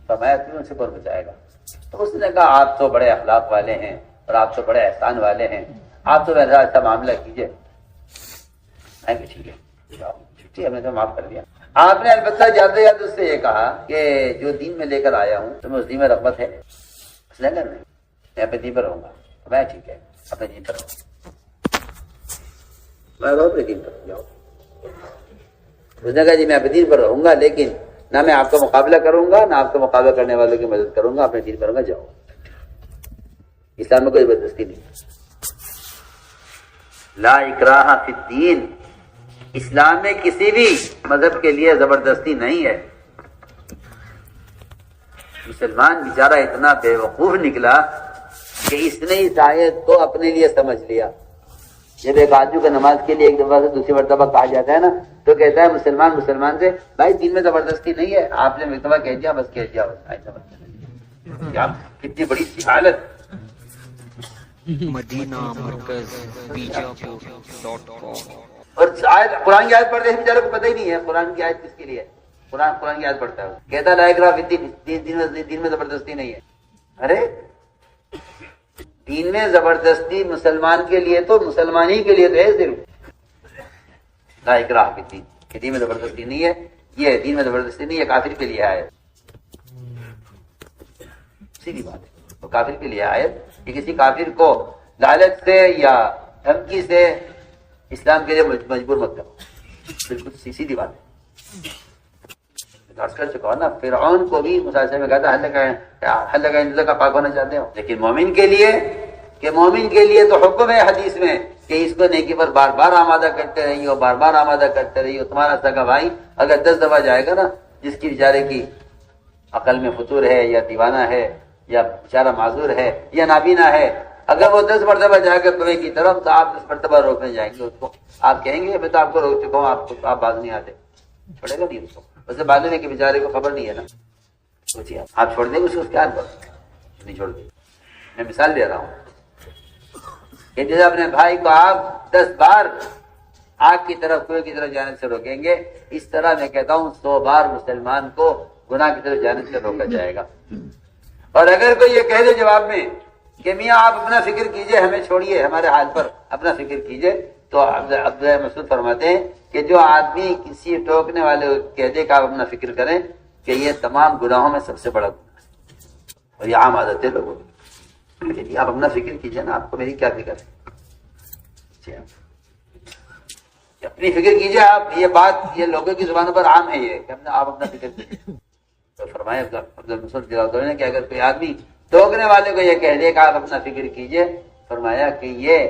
Speaker 1: فرمایا تم ان سے کون بچائے گا؟ تو اس نے کہا آپ تو بڑے اخلاق والے ہیں اور آپ تو بڑے احسان والے ہیں، آپ تو میرا ایسا معاملہ کیجیے. میں کہ ٹھیک ہے، چھٹی ہم نے تو معاف کر دیا. آپ نے البتہ جاتے جاتے اس سے یہ کہا کہ جو دین میں لے کر آیا ہوں تمہیں اس دین میں رغبت ہے؟ اس نے کہا نہیں، میں اپنے دین پر رہوں گا. میں ٹھیک ہے، اپنے دین پر رہوں، میں اپنے دین پر جاؤ. اس نے کہا جی میں اپنے دین پر رہوں گا، لیکن نہ میں آپ کا مقابلہ کروں گا نہ آپ کا مقابلہ کرنے والوں کی مدد کروں گا، اپنے دین پر رہوں گا. جاؤ. اسلام میں کوئی زبردستی نہیں. لا اکراہ فی الدین، اسلام میں کسی بھی مذہب کے لیے زبردستی نہیں ہے۔ مسلمان بیچارہ اتنا بے وقوف نکلا کہ اس نے اس آیت کو اپنے لیے سمجھ لیا۔ جب ایک آدمی کو نماز کے لیے ایک دفعہ سے دوسری مرتبہ کہا جاتا ہے نا تو کہتا ہے مسلمان سے بھائی دین میں زبردستی نہیں ہے، آپ نے مرتبہ کہہ دیا بس کہہ دیا بس۔ کتنی بڑی حالت۔
Speaker 2: مدینہ مرکز بیجاپور.com۔
Speaker 1: اور قرآن کی آیت پڑھتے ہیں بیچارے کو پتہ ہی نہیں ہے قرآن کی آیت کس کے لیے ہے۔ قرآن کی آیت پڑھتا ہے کہتا ہے لا اکراہ فی الدین، دین میں زبردستی نہیں ہے۔ ارے دین میں زبردستی مسلمان کے لیے تو مسلمان ہی کے لیے تو ہے صرف، لا اکراہ فی الدین کہ دین میں زبردستی نہیں ہے، یہ دین میں زبردستی نہیں ہے کافر کے لیے آیت، سیدھی بات ہے۔ تو کافر کے لیے آیت کہ کسی کافر کو لالچ سے یا دھمکی سے اسلام کے لیے مجبور مت کرو، بالکل سیدھی بات ہے۔ کر چکا ہوں نا، فرعون کو بھی مسلسل میں کہا تھا حل لگا کا پاک ہونا چاہتے ہو، لیکن مومن کے لیے تو حکم ہے حدیث میں کہ اس کو نیکی پر بار بار آمادہ کرتے رہیے، بار بار آمادہ کرتے رہیے۔ تمہارا سگا بھائی اگر 10 دفعہ جائے گا نا، جس کی بیچارے کی عقل میں فطور ہے یا دیوانہ ہے یا بیچارہ معذور ہے یا نابینا ہے، اگر وہ 10 مرتبہ جائے گا کنویں کی طرف تو آپ 10 مرتبہ روکنے جائیں گے اس کو، آپ کہیں گے میں تو آپ کو روک چکا ہوں، آپ باز نہیں آتے، چھوڑے گا نہیں اس کو۔ اسے معلوم ہے کہ بیچارے کو خبر نہیں ہے نا، سوچیے آپ چھوڑ دیں گے اس کے ہاتھ پر؟ نہیں چھوڑ دیں۔ میں مثال دے رہا ہوں کہ جیسے اپنے بھائی کو آپ 10 بار آگ کی طرف کنویں کی طرف جانے سے روکیں گے، اس طرح میں کہتا ہوں 100 بار مسلمان کو گناہ کی طرف جانے سے روکا جائے گا۔ اور اگر کوئی یہ کہہ دے جواب میں کہ میاں آپ اپنا فکر کیجئے، ہمیں چھوڑیے، ہمارے حال پر اپنا فکر کیجئے، تو عبداللہ مسعود فرماتے ہیں کہ جو آدمی کسی ٹوکنے والے کہہ دے کہ آپ اپنا فکر کریں کہ یہ تمام گناہوں میں سب سے بڑا گناہ ہے، اور یہ عام عادت ہے لوگوں کی۔ آپ اپنا فکر کیجئے نا، آپ کو میری کیا فکر ہے؟ اپنی فکر کیجئے آپ، یہ بات یہ لوگوں کی زبانوں پر عام ہے یہ کہ آپ اپنا فکر کیجئے۔ تو فرمایا عبداللہ مسعود کہ اگر کوئی آدمی ٹوکنے والے کو یہ کہہ دے کہ آپ اپنا فکر کیجئے، فرمایا کہ یہ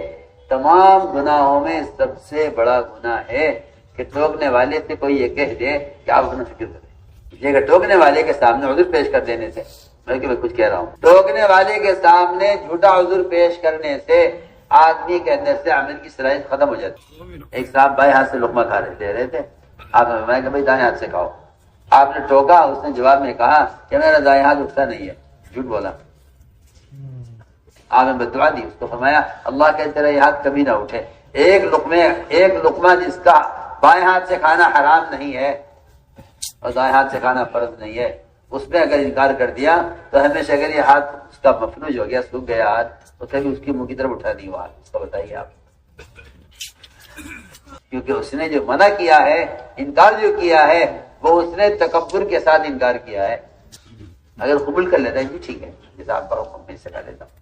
Speaker 1: تمام گناہوں میں سب سے بڑا گناہ ہے کہ ٹوکنے والے سے کوئی یہ کہہ دے کہ آپ اپنا فکر کریں۔ یہ کہ ٹوکنے والے کے سامنے عذر پیش کر دینے سے، بلکہ میں کچھ کہہ رہا ہوں، ٹوکنے والے کے سامنے جھوٹا عذر پیش کرنے سے آدمی کے اندر سے عمل کی صلاحیت ختم ہو جاتی۔ ایک صاحب بائیں ہاتھ سے لقمہ دے رہے تھے، آپ نے فرمایا کہ بھائی دائیں ہاتھ سے کھاؤ۔ آپ نے ٹوکا، اس نے جواب میں کہا کہ میرا دائیں ہاتھ اٹھتا نہیں ہے، جھوٹ بولا۔ آپ نے بددعا دی، اس کو فرمایا اللہ کہ تیرا یہ ہاتھ کبھی نہ اٹھے۔ ایک لقمہ جس کا بائیں ہاتھ سے کھانا حرام نہیں ہے اور دائیں ہاتھ سے کھانا فرض نہیں ہے، اس میں اگر انکار کر دیا تو ہمیشہ اگر یہ ہاتھ اس کا مفلوج ہو گیا، سوکھ گیا ہاتھ، تو کبھی اس کی منہ کی طرف اٹھا نہیں ہوا۔ اس کو بتائیے آپ، کیونکہ اس نے جو منع کیا ہے، انکار جو کیا ہے، وہ اس نے تکبر کے ساتھ انکار کیا ہے۔ اگر قبول کر لیتا ہے جی ٹھیک ہے، جیسے آپ کا حکم میں سے کر لیتا ہوں۔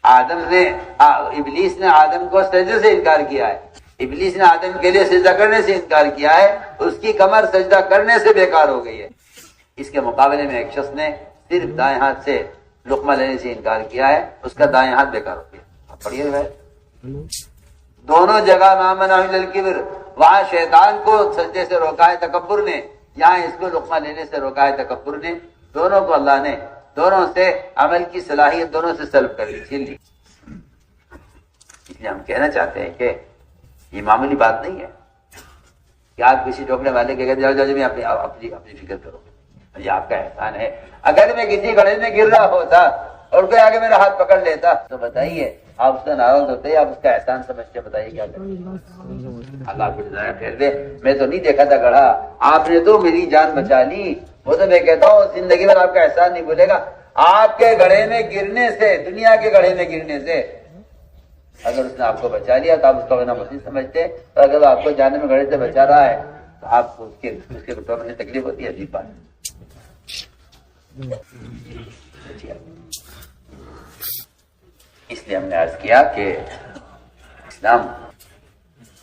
Speaker 1: ابلیس نے آدم کو سجدے سے انکار کیا ہے، ابلیس نے آدم کے لیے سجدہ کرنے سے انکار کیا ہے، اس کی کمر سجدہ کرنے سے بیکار ہو گئی ہے۔ اس کے مقابلے میں ایک شخص نے صرف دائیں ہاتھ سے لقمہ لینے سے انکار کیا ہے، اس کا دائیں ہاتھ بیکار ہو گیا۔ آپ پڑھیے بھائی، دونوں جگہ ما منع الا الکبر، وہاں شیطان کو سجدے سے روکا ہے تکبر نے، یہاں اس کو لقمہ لینے سے روکا ہے تکبر نے۔ دونوں کو اللہ نے دونوں سے عمل کی صلاحیت دونوں سے سلب کر لی۔ اس لیے ہم کہنا چاہتے ہیں کہ یہ معمولی بات نہیں ہے کہ آپ کسی ٹوکنے والے کے کہتے جاؤ میں اپنی فکر کرو، یہ آپ کا احسان ہے۔ اگر میں کسی گڑھے میں گر رہا ہوتا اور کوئی آگے میرا ہاتھ پکڑ لیتا تو بتائیے آپ اس سے ناراض ہوتے، آپ اس کا احسان سمجھتے، بتائیے کیا کرتے؟ اللہ کو جزائے خیر دے۔ میں تو نہیں دیکھا تھا گڑھا، آپ نے تو میری جان بچا لی۔ وہ تو میں کہتا ہوں زندگی میں آپ کا احسان نہیں بھولے گا۔ آپ کے گڑھے میں گرنے سے، دنیا کے گڑھے میں گرنے سے اگر اس نے آپ کو بچا لیا تو آپ اس کا گناہ مسیح سمجھتے، اور اگر آپ کو جانے میں گڑھے سے بچا رہا ہے تو آپ کو اس کے ٹوکنے میں تکلیف ہوتی ہے، عجیب بات ہے۔ اس لیے ہم نے عرض کیا کہ اسلام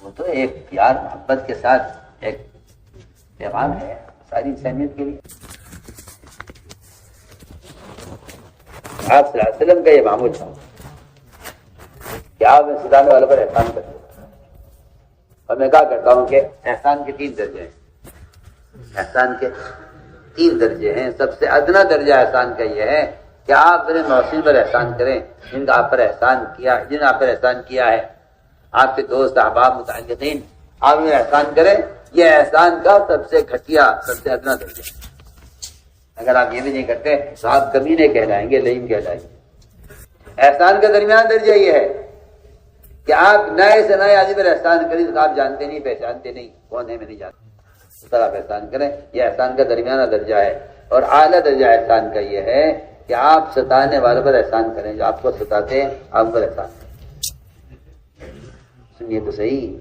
Speaker 1: وہ تو ایک پیار محبت کے ساتھ ایک پیغام ہے ساری انسانیت کے لیے۔ آپ صلی اللہ علیہ وسلم کا یہ معمول تھا کہ آپ ستانے والوں پر احسان کرتے، اور میں کہا کرتا ہوں کہ احسان کے 3 درجے ہیں، احسان کے 3 درجے ہیں۔ سب سے ادنا درجہ احسان کا یہ ہے کہ آپ اپنے محسن پر احسان کریں، جن کا آپ پر احسان کیا ہے، آپ کے دوست احباب متعلقین، آپ انہیں احسان کریں۔ یہ احسان کا سب سے گھٹیا، سب سے ادنا درجہ ہے۔ اگر آپ یہ بھی نہیں کرتے تو آپ کمینے کہلائیں گے، لئیم کہلائیں گے۔ احسان کا درمیان درجہ یہ ہے کہ آپ نئے سے نئے آدمی پر احسان کریں تو آپ جانتے نہیں، پہچانتے نہیں، کون ہے میں نہیں جانتا، اس طرح آپ احسان کریں۔ یہ احسان کا درمیانہ درجہ ہے۔ اور اعلیٰ درجہ احسان کا یہ ہے کہ آپ ستانے والوں پر احسان کریں، جو آپ کو ستاتے ہیں آپ پر احسان کریں۔ سنیے تو صحیح،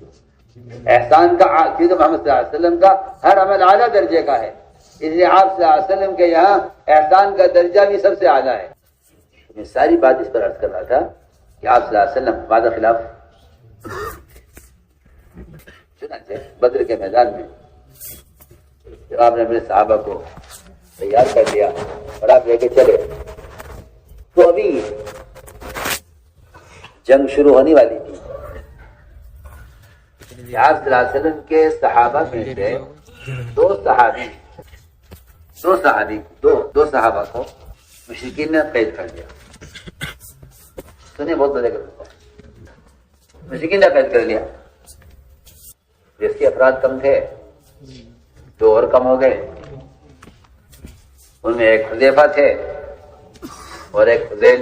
Speaker 1: احسان کا کیونکہ محمد صلی اللہ علیہ وسلم کا ہر عمل اعلیٰ درجے کا ہے، اس لیے آپ صلی اللہ علیہ وسلم کے یہاں احسان کا درجہ بھی سب سے اعلیٰ ہے۔ میں ساری بات اس پر عرض کر رہا تھا کہ آپ صلی اللہ علیہ وسلم وعدہ خلاف، چنانچہ بدر کے میدان میں جب آپ نے اپنے صحابہ کو تیار کر دیا اور آپ لے کے چلے تو ابھی جنگ شروع ہونے والی تھی۔ آپ صلی اللہ علیہ وسلم کے صحابہ میں سے دو صحابہ کو مشرکین نے قید کر دیا۔ سنیں، بہت بڑے مشرکین نے قید کر لیا۔ جس کے افراد کم تھے 2 اور کم ہو گئے، ان میں ایک حذیفہ تھے اور ایک حذیل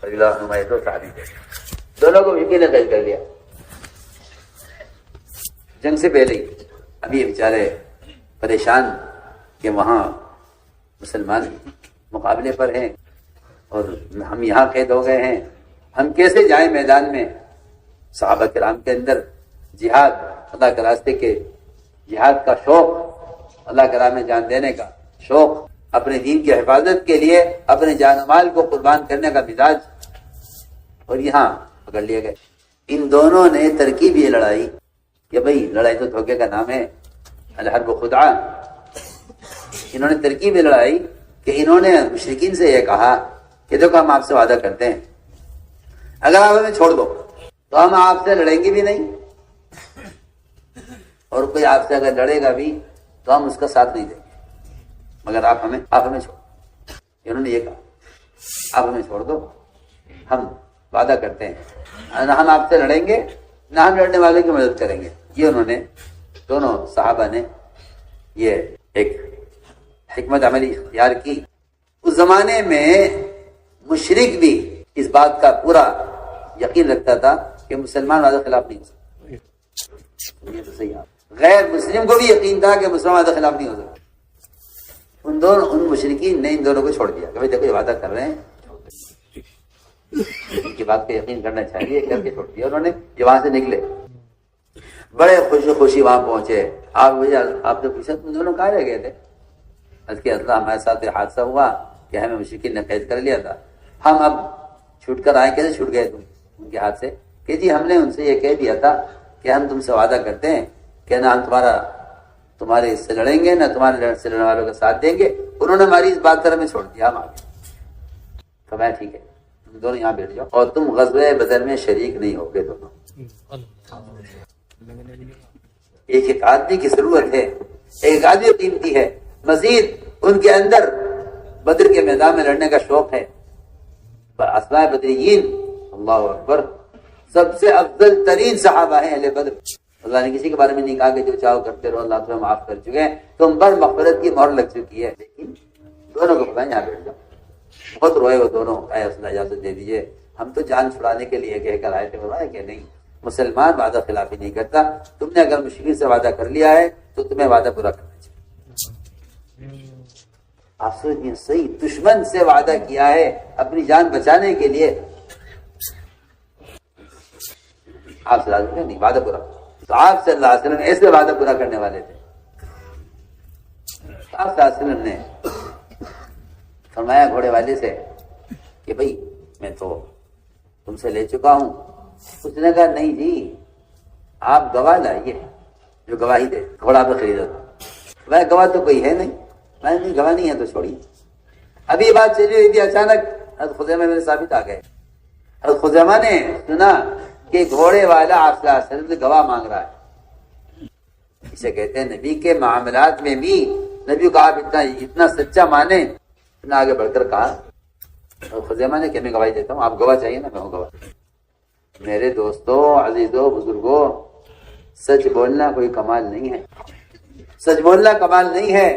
Speaker 1: رضی اللہ عنہ، 2 صحابی تھے، دونوں کو مشرکین نے قید کر لیا۔ جنگ سے پہلے ہی ابھی یہ بیچارے پریشان کہ وہاں مسلمان مقابلے پر ہیں اور ہم یہاں قید ہو گئے ہیں، ہم کیسے جائیں میدان میں؟ صحابہ کرام کے اندر جہاد، اللہ کے راستے کے جہاد کا شوق، اللہ کے راہ میں جان دینے کا شوق، اپنے دین کی حفاظت کے لیے اپنے جان و مال کو قربان کرنے کا مزاج، اور یہاں پکڑ لیے گئے۔ ان دونوں نے ترکیب یہ لڑائی کہ بھئی لڑائی تو دھوکے کا نام ہے، الحرب خدعہ۔ انہوں نے ترکیب یہ لڑائی کہ انہوں نے مشرکین سے یہ کہا کہ دیکھو ہم آپ سے وعدہ کرتے ہیں، اگر آپ ہمیں چھوڑ دو تو ہم آپ سے لڑیں گے بھی نہیں، اور کوئی آپ سے اگر لڑے گا بھی تو ہم اس کا ساتھ نہیں دیں گے، مگر آپ ہمیں چھوڑ۔ انہوں نے یہ کہا آپ ہمیں چھوڑ دو، ہم وعدہ کرتے ہیں نہ ہم آپ سے لڑیں گے نہ ہم لڑنے والے کی مدد کریں گے۔ یہ انہوں نے دونوں صحابہ نے یہ ایک حکمت عملی اختیار کی۔ اس زمانے میں مشرک بھی اس بات کا پورا یقین رکھتا تھا کہ مسلمان وعدہ خلاف نہیں ہو سکتا، یہ تو صحیح ہے۔ غیر مسلم کو بھی یقین تھا کہ مسلمان وعدہ خلاف نہیں ہو سکتا۔ ان مشرکین نے ان دونوں کو چھوڑ دیا کہ بھائی دیکھو یہ وعدہ کر رہے ہیں، ان کی بات پہ یقین کرنا چاہیے، کر کے چھوڑ دیا انہوں نے۔ یہ وہاں سے نکلے، بڑے خوشی وہاں پہنچے۔ آپ نے پوچھا تم دونوں کہاں رہ گئے تھے؟ اس کے اللہ ہمارے ساتھ حادثہ ہوا کہ ہمیں مشرکین نے قید کر لیا تھا، ہم اب چھوٹ کر آئے۔ کیسے چھوٹ گئے تم ان کے ہاتھ سے؟ کہ جی ہم نے ان سے یہ کہہ دیا تھا کہ ہم تم سے وعدہ کرتے ہیں کہ نہ ہم تمہارے اس سے لڑیں گے نہ تمہارے سے لڑنے والوں کا ساتھ دیں گے۔ انہوں نے ہماری اس بات پر ہمیں چھوڑ دیا، ہم آگے۔ فرمایا ٹھیک ہے تم دونوں یہاں بیٹھ جاؤ، اور تم غزوہ بدر میں شریک نہیں ہوگے دونوں۔ ایک آدمی کی ضرورت ہے، ایک آدمی قیمتی ہے، مزید ان کے اندر بدر کے میدان میں لڑنے کا شوق ہے۔ اسماء بدریین، اللہ اکبر، سب سے افضل ترین صحابہ ہیں اہل بدر۔ اللہ نے کسی کے بارے میں نہیں کہا کہ جو چاہو کرتے رہو، اللہ تمہیں معاف کر چکے ہیں، تم پر مغفرت کی مہر لگ چکی ہے۔ لیکن دونوں کو پتہ یہاں بیٹھ جاؤ۔ بہت روئے وہ دونوں، اے رسول اللہ اجازت دے دیجیے، ہم تو جان چھڑانے کے لیے کہہ کر آئے تھے۔ فرمایا کہ نہیں، مسلمان وعدہ خلافی نہیں کرتا، تم نے اگر مشرکین سے وعدہ کر لیا ہے تو تمہیں وعدہ پورا کرنا چاہیے۔ آپ سوچیں، صحیح دشمن سے وعدہ کیا ہے اپنی جان بچانے کے لیے، آپ صلی اللہ علیہ وسلم نہیں وعدہ پورا، تو آپ صلی اللہ علیہ وسلم ایسے وعدہ پورا کرنے والے تھے۔ آپ صلی اللہ علیہ وسلم نے فرمایا گھوڑے والے سے کہ بھئی میں تو تم سے لے چکا ہوں۔ اس نے کہا نہیں جی، آپ گواہ لائیے جو گواہی دے، گھوڑا پہ خریدا تھا۔ میں گواہ تو کوئی ہے نہیں، میں نہیں گواہ نہیں ہے تو چھوڑیے۔ ابھی بات چلی ہوئی تھی، اچانک حضرت خزیمہ بن ثابت آ گئے۔ حضرت خزیمہ نے سنا کہ گھوڑے والا آپ صلی اللہ علیہ وسلم سے گواہ مانگ رہا ہے. اسے کہتے ہیں نبی کے معاملات میں بھی نبی کو آپ اتنا سچا مانے. اتنا آگے بڑھ کر کہا خزیمہ نے کہ میں گواہی دیتا ہوں, آپ گواہ چاہیے نا, میں ہوں گواہ. میرے دوستوں, عزیزوں, بزرگوں, سچ بولنا کوئی کمال نہیں ہے. سچ بولنا کمال نہیں ہے.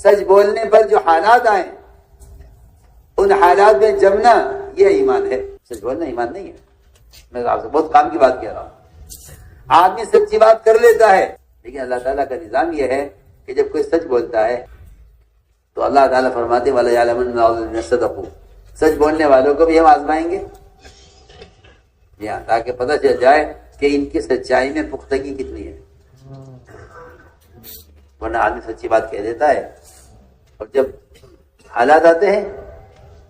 Speaker 1: سچ بولنے پر جو حالات آئیں ان حالات میں جمنا یہ ایمان ہے. سچ بولنا ایمان نہیں ہے. میں آپ سے بہت کام کی بات کہہ رہا ہوں. آدمی سچی بات کر لیتا ہے, لیکن اللہ تعالیٰ کا نظام یہ ہے کہ جب کوئی سچ بولتا ہے تو اللہ تعالیٰ فرماتے وَلَا يَعْلَمُنَّ الَّذِينَ صَدَقُوا, سچ بولنے والوں کو بھی ہم آزمائیں گے. جی ہاں, تاکہ پتہ چل جائے کہ ان کی سچائی میں پختگی کتنی ہے. ورنہ آدمی سچی بات کہہ دیتا ہے اور جب حالات آتے ہیں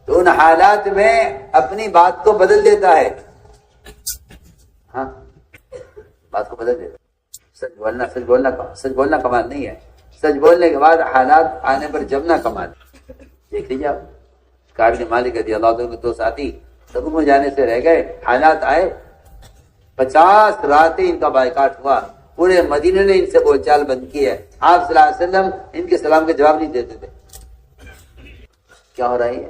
Speaker 1: تو ان حالات میں اپنی بات کو بدل دیتا ہے. ہاں, بات کو بدل دیتا ہے. سچ بولنا کمال نہیں ہے. سچ بولنے کے بعد حالات آنے پر جمنا کمال. دیکھ لیجیے آپ, کعب بن مالک رضی اللہ عنہ کے دو ساتھی تبوک میں جانے سے رہ گئے. حالات آئے, 50 راتیں ان کا بائیکاٹ ہوا. پورے مدینے نے ان سے بول چال بند کی ہے. آپ صلی اللہ علیہ وسلم ان کے سلام کے جواب نہیں دیتے تھے. کیا ہو رہا ہے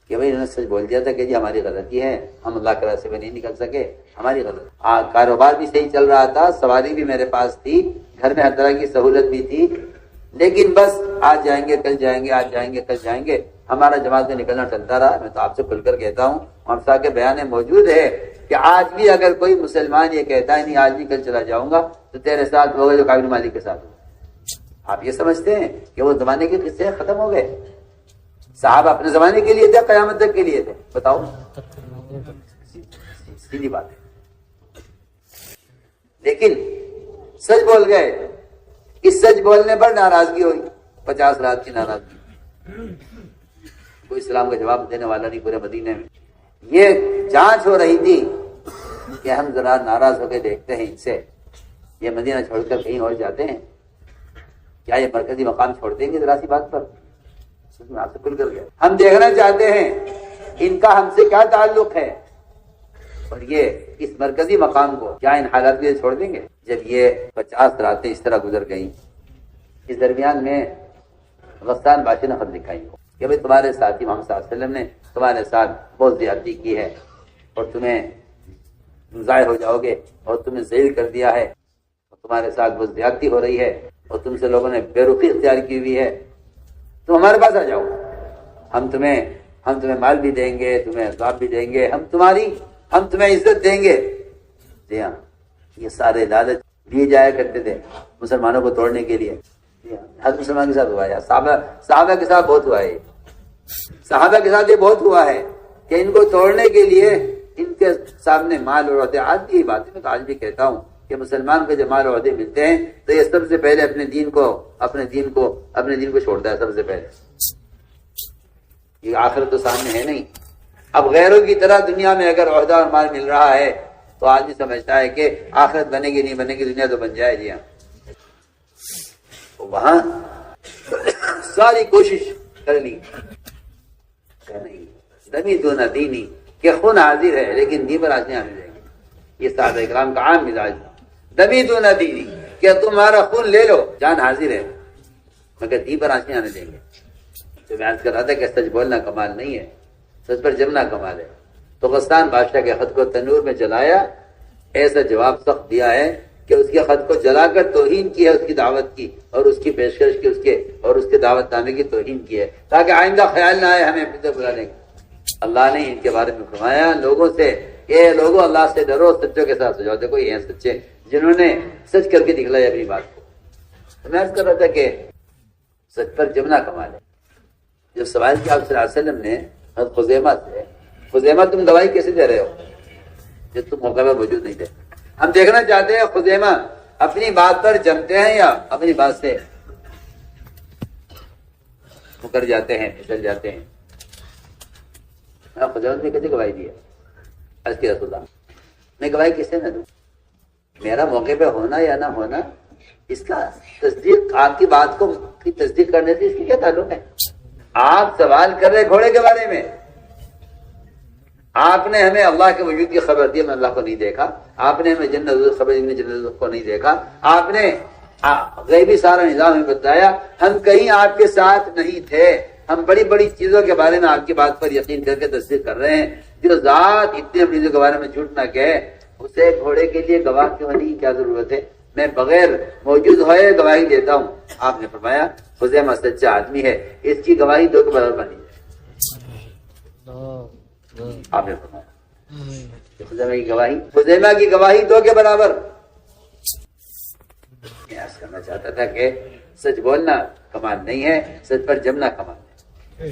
Speaker 1: کہ بھائی انہوں نے سچ بول دیا تھا کہ جی ہماری غلطی ہے, ہم اللہ کے راستے میں نہیں نکل سکے, ہماری غلطی. کاروبار بھی صحیح چل رہا تھا, سواری بھی میرے پاس تھی, گھر میں ہر طرح کی سہولت بھی تھی, لیکن بس آج جائیں گے کل جائیں گے, آج جائیں گے کل جائیں گے, ہمارا جماعت میں نکلنا چلتا رہا. میں تو آپ سے کھل کر کہتا ہوں, ہمسا کے بیان میں موجود ہے کہ آج بھی اگر کوئی مسلمان یہ کہتا ہے نہیں آج نہیں کل چلا جاؤں گا, تو تیرے ساتھ ہوگا جو کعب بن مالک کے ساتھ ہوگا. آپ یہ سمجھتے ہیں کہ وہ زمانے کے قصے ختم ہو گئے؟ صحابہ اپنے زمانے کے لیے تھے, قیامت تک کے لیے تھے؟ بتاؤ, سیدھی بات ہے. لیکن سچ بول گئے, اس سچ بولنے پر ناراضگی ہوئی, 50 رات کی ناراضگی. کوئی اسلام کا جواب دینے والا نہیں پورے مدینے میں. یہ جانچ ہو رہی تھی کہ ہم ذرا ناراض ہو کے دیکھتے ہیں ان سے, یہ مدینہ چھوڑ کر کہیں اور جاتے ہیں, کیا یہ مرکزی مقام چھوڑ دیں گے ذرا سی بات پر؟ آپ سے کھل کر گیا. ہم دیکھنا چاہتے ہیں ان کا ہم سے کیا تعلق ہے, اور یہ اس مرکزی مقام کو کیا ان حالات کے لیے چھوڑ دیں گے؟ جب یہ 50 راتیں اس طرح گزر گئیں, اس درمیان میں غسان بادشاہ نے خط لکھائی کہ بھائی تمہارے ساتھی محمد صلی اللہ علیہ وسلم نے تمہارے ساتھ بہت زیادتی کی ہے اور تمہیں ضائع ہو جاؤ گے, اور تمہیں ذلیل کر دیا ہے, اور تمہارے ساتھ بہت زیادتی ہو رہی ہے, اور تم سے لوگوں نے بے رخی اختیار کی ہوئی ہے. تم ہمارے پاس آ جاؤ, ہم تمہیں مال بھی دیں گے, تمہیں عذاب بھی دیں گے, ہم تمہیں عزت دیں گے. جی ہاں, یہ سارے لالچ دیے جایا کرتے تھے مسلمانوں کو توڑنے کے لیے. ہر مسلمان کے ساتھ ہوا ہے, صحابہ کے ساتھ بہت ہوا ہے. صحابہ کے ساتھ یہ بہت ہوا ہے کہ ان کو توڑنے کے لیے ان کے سامنے مال اور عہدے. آج کی بات میں تو آج بھی کہتا ہوں کہ مسلمان کو جب مال اور عہدے ملتے ہیں تو یہ سب سے پہلے اپنے دین کو چھوڑتا ہے. سب سے پہلے یہ آخرت تو سامنے ہے نہیں. اب غیروں کی طرح دنیا میں اگر عہدہ اور مال مل رہا ہے تو آدمی سمجھتا ہے کہ آخرت بنے گی نہیں بنے گی, دنیا تو بن جائے. جی ہاں, وہاں ساری کوشش کر لی, نہیں دمی دو نہ دینی کہ خون حاضر ہے لیکن دین پر آج نہیں آنے دیں گے. یہ صحابہ اکرام کا عام مزاج تھا, دمی دو نہ دینی کہ تمہارا خون لے لو, جان حاضر ہے مگر دین پر آج نہیں آنے دیں گے. تو میں عرض کر رہا تھا کہ سچ بولنا کمال نہیں ہے, سچ پر جمنا کمال ہے. تو غسان بادشاہ کے خط کو تنور میں جلایا, ایسا جواب سخت دیا ہے کہ اس کے خط کو جلا کر توہین کی ہے اس کی دعوت کی, اور اس کی پیشکش کی, اور اس کے دعوت نامے کی توہین کی ہے, تاکہ آئندہ خیال نہ آئے ہمیں پھر بلانے کا. اللہ نے ان کے بارے میں فرمایا لوگوں سے کہ لوگوں اللہ سے ڈرو, سچوں کے ساتھ سجاؤ. دیکھو یہ ہیں سچے جنہوں نے سچ کر کے دکھلایا اپنی بات کو. میں عرض کر رہا تھا کہ سچ پر جمنا کمال ہے. جب سوال کیا آپ صلی اللہ علیہ وسلم نے حضرت خزیمہ سے, خزیمہ تم گواہی کیسے دے رہے ہو جب تم موقع پر موجود نہیں تھے؟ ہم دیکھنا چاہتے ہیں خزیمہ اپنی بات پر جمتے ہیں یا اپنی بات سے مکر جاتے ہیں, پھسل جاتے ہیں. خزیمہ نے کیسے گواہی دی ہے؟ عرض کی رسول اللہ, میں گواہی کسے نہ دوں؟ میرا موقع پہ ہونا یا نہ ہونا اس کا تصدیق, آپ کی بات کو کی تصدیق کرنے سے اس کی کیا تعلق ہے؟ آپ سوال کر رہے گھوڑے کے بارے میں, آپ نے ہمیں اللہ کے وجود کی خبر دی، ہم نے اللہ کو نہیں دیکھا. آپ نے ہمیں جنت خبر دی، ہم نے جنت کو نہیں دیکھا. آپ نے غیبی سارا نظام ہمیں بتایا، ہم کہیں آپ کے ساتھ نہیں تھے. ہم بڑی بڑی چیزوں کے بارے میں آپ کی بات پر یقین کر کے تصدیق کر رہے ہیں. جو ذات اتنی چیزوں کے بارے میں جھوٹ نہ کہے، اسے گھوڑے کے لیے گواہ کی ہونے کی کیا ضرورت ہے؟ میں بغیر موجود ہوئے گواہی دیتا ہوں. آپ نے فرمایا خزیمہ سچا آدمی ہے، اس کی گواہی 2 کے برابر بنی جائے. آپ نے فرمایا خزیمہ کی گواہی 2 کے برابر. میں عرض کرنا چاہتا تھا کہ سچ بولنا کمال نہیں ہے، سچ پر جمنا کمال ہے.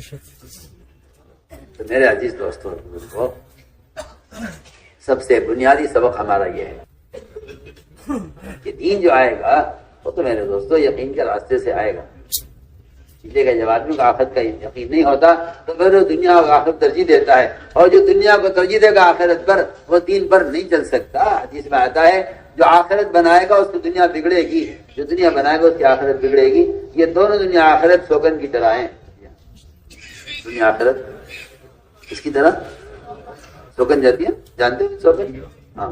Speaker 1: تو میرے عزیز دوستوں، سب سے بنیادی سبق ہمارا یہ ہے کہ دین جو آئے گا وہ تو میرے دوستوں یقین کے راستے سے آئے گا. اس لیے کہ جب آدمی کو آخرت کا یقین نہیں ہوتا تو پھر وہ دنیا اور آخرت ترجیح دیتا ہے، اور جو دنیا کو ترجیح دے گا آخرت پر، وہ دین پر نہیں چل سکتا. حدیث میں آتا ہے جو آخرت بنائے گا اس کی دنیا بگڑے گی، جو دنیا بنائے گا اس کی آخرت بگڑے گی. یہ دونوں دنیا آخرت سوگن کی طرح ہیں. دنیا آخرت اس کی طرح سوگن جاتی ہے، جانتے ہیں سوگن؟ ہاں،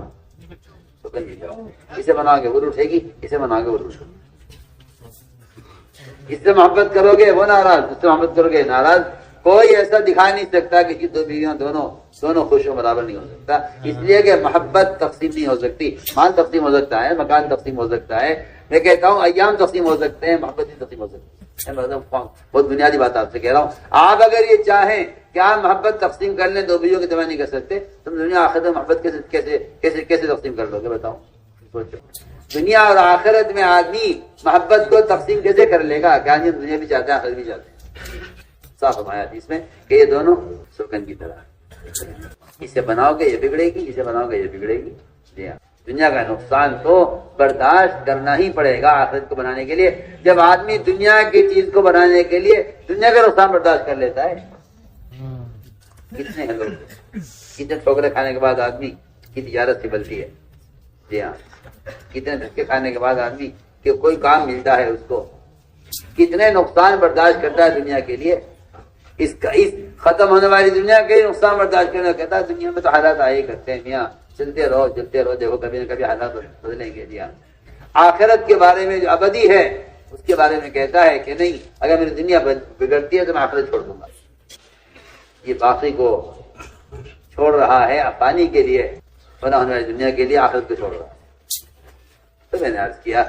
Speaker 1: سوگن کی طرح. اسے بنا کے وہ اٹھے گی، اسے بنا کے وہ اٹھے گی. اس سے محبت کرو گے وہ ناراض، اس سے محبت کرو گے ناراض. کوئی ایسا دکھا نہیں سکتا کہ 2 بیویاں دونوں خوش و برابر نہیں ہو سکتا. اس لیے کہ محبت تقسیم نہیں ہو سکتی. مال تقسیم ہو سکتا ہے، مکان تقسیم ہو سکتا ہے، میں کہتا ہوں ایام تقسیم ہو سکتے ہیں، محبت نہیں تقسیم ہو سکتی. بہت بنیادی بات آپ سے کہہ رہا ہوں. آپ اگر یہ چاہیں کہ آپ محبت تقسیم کر لیں، 2 بیویوں کی جمع نہیں کر سکتے، تم دنیا آخرت میں محبت کیسے تقسیم کر لو گے؟ بتاؤ. سوچو، دنیا اور آخرت میں آدمی محبت کو تقسیم کیسے کر لے گا؟ کیا دنیا بھی چاہتے ہیں، آخرت بھی چاہتے ہیں. صاف فرمایا حدیث میں کہ یہ دونوں سوگن کی طرح، اسے بناؤ گے یہ بگڑے گی، اسے بناؤ گے یہ بگڑے گی. جی ہاں، دنیا کا نقصان تو برداشت کرنا ہی پڑے گا آخرت کو بنانے کے لیے. جب آدمی دنیا کی چیز کو بنانے کے لیے دنیا کا نقصان برداشت کر لیتا ہے. کتنے ہیں لوگ، کتنے ٹھوکرے کھانے کے بعد آدمی کی تجارت سنبھلتی ہے. جی ہاں، کتنے دھکے کھانے کے بعد آدمی کہ کوئی کام ملتا ہے اس کو، کتنے نقصان برداشت کرتا ہے دنیا کے لیے. اس ختم ہونے والی دنیا کے نقصان برداشت کرنا کہتا ہے دنیا میں تو حالات آئے کرتے ہیں میاں، چلتے رہو دیکھو کبھی نہ کبھی حالات بدلیں گے. جی ہاں، آخرت کے بارے میں جو ابدی ہے اس کے بارے میں کہتا ہے کہ نہیں، اگر میری دنیا بگڑتی ہے تو میں آخرت چھوڑ دوں گا. یہ باقی کو چھوڑ رہا ہے پانی کے لیے، بنا ہونے والی دنیا کے لیے آخرت کو چھوڑ رہا ہے. تو میں نے عرض کیا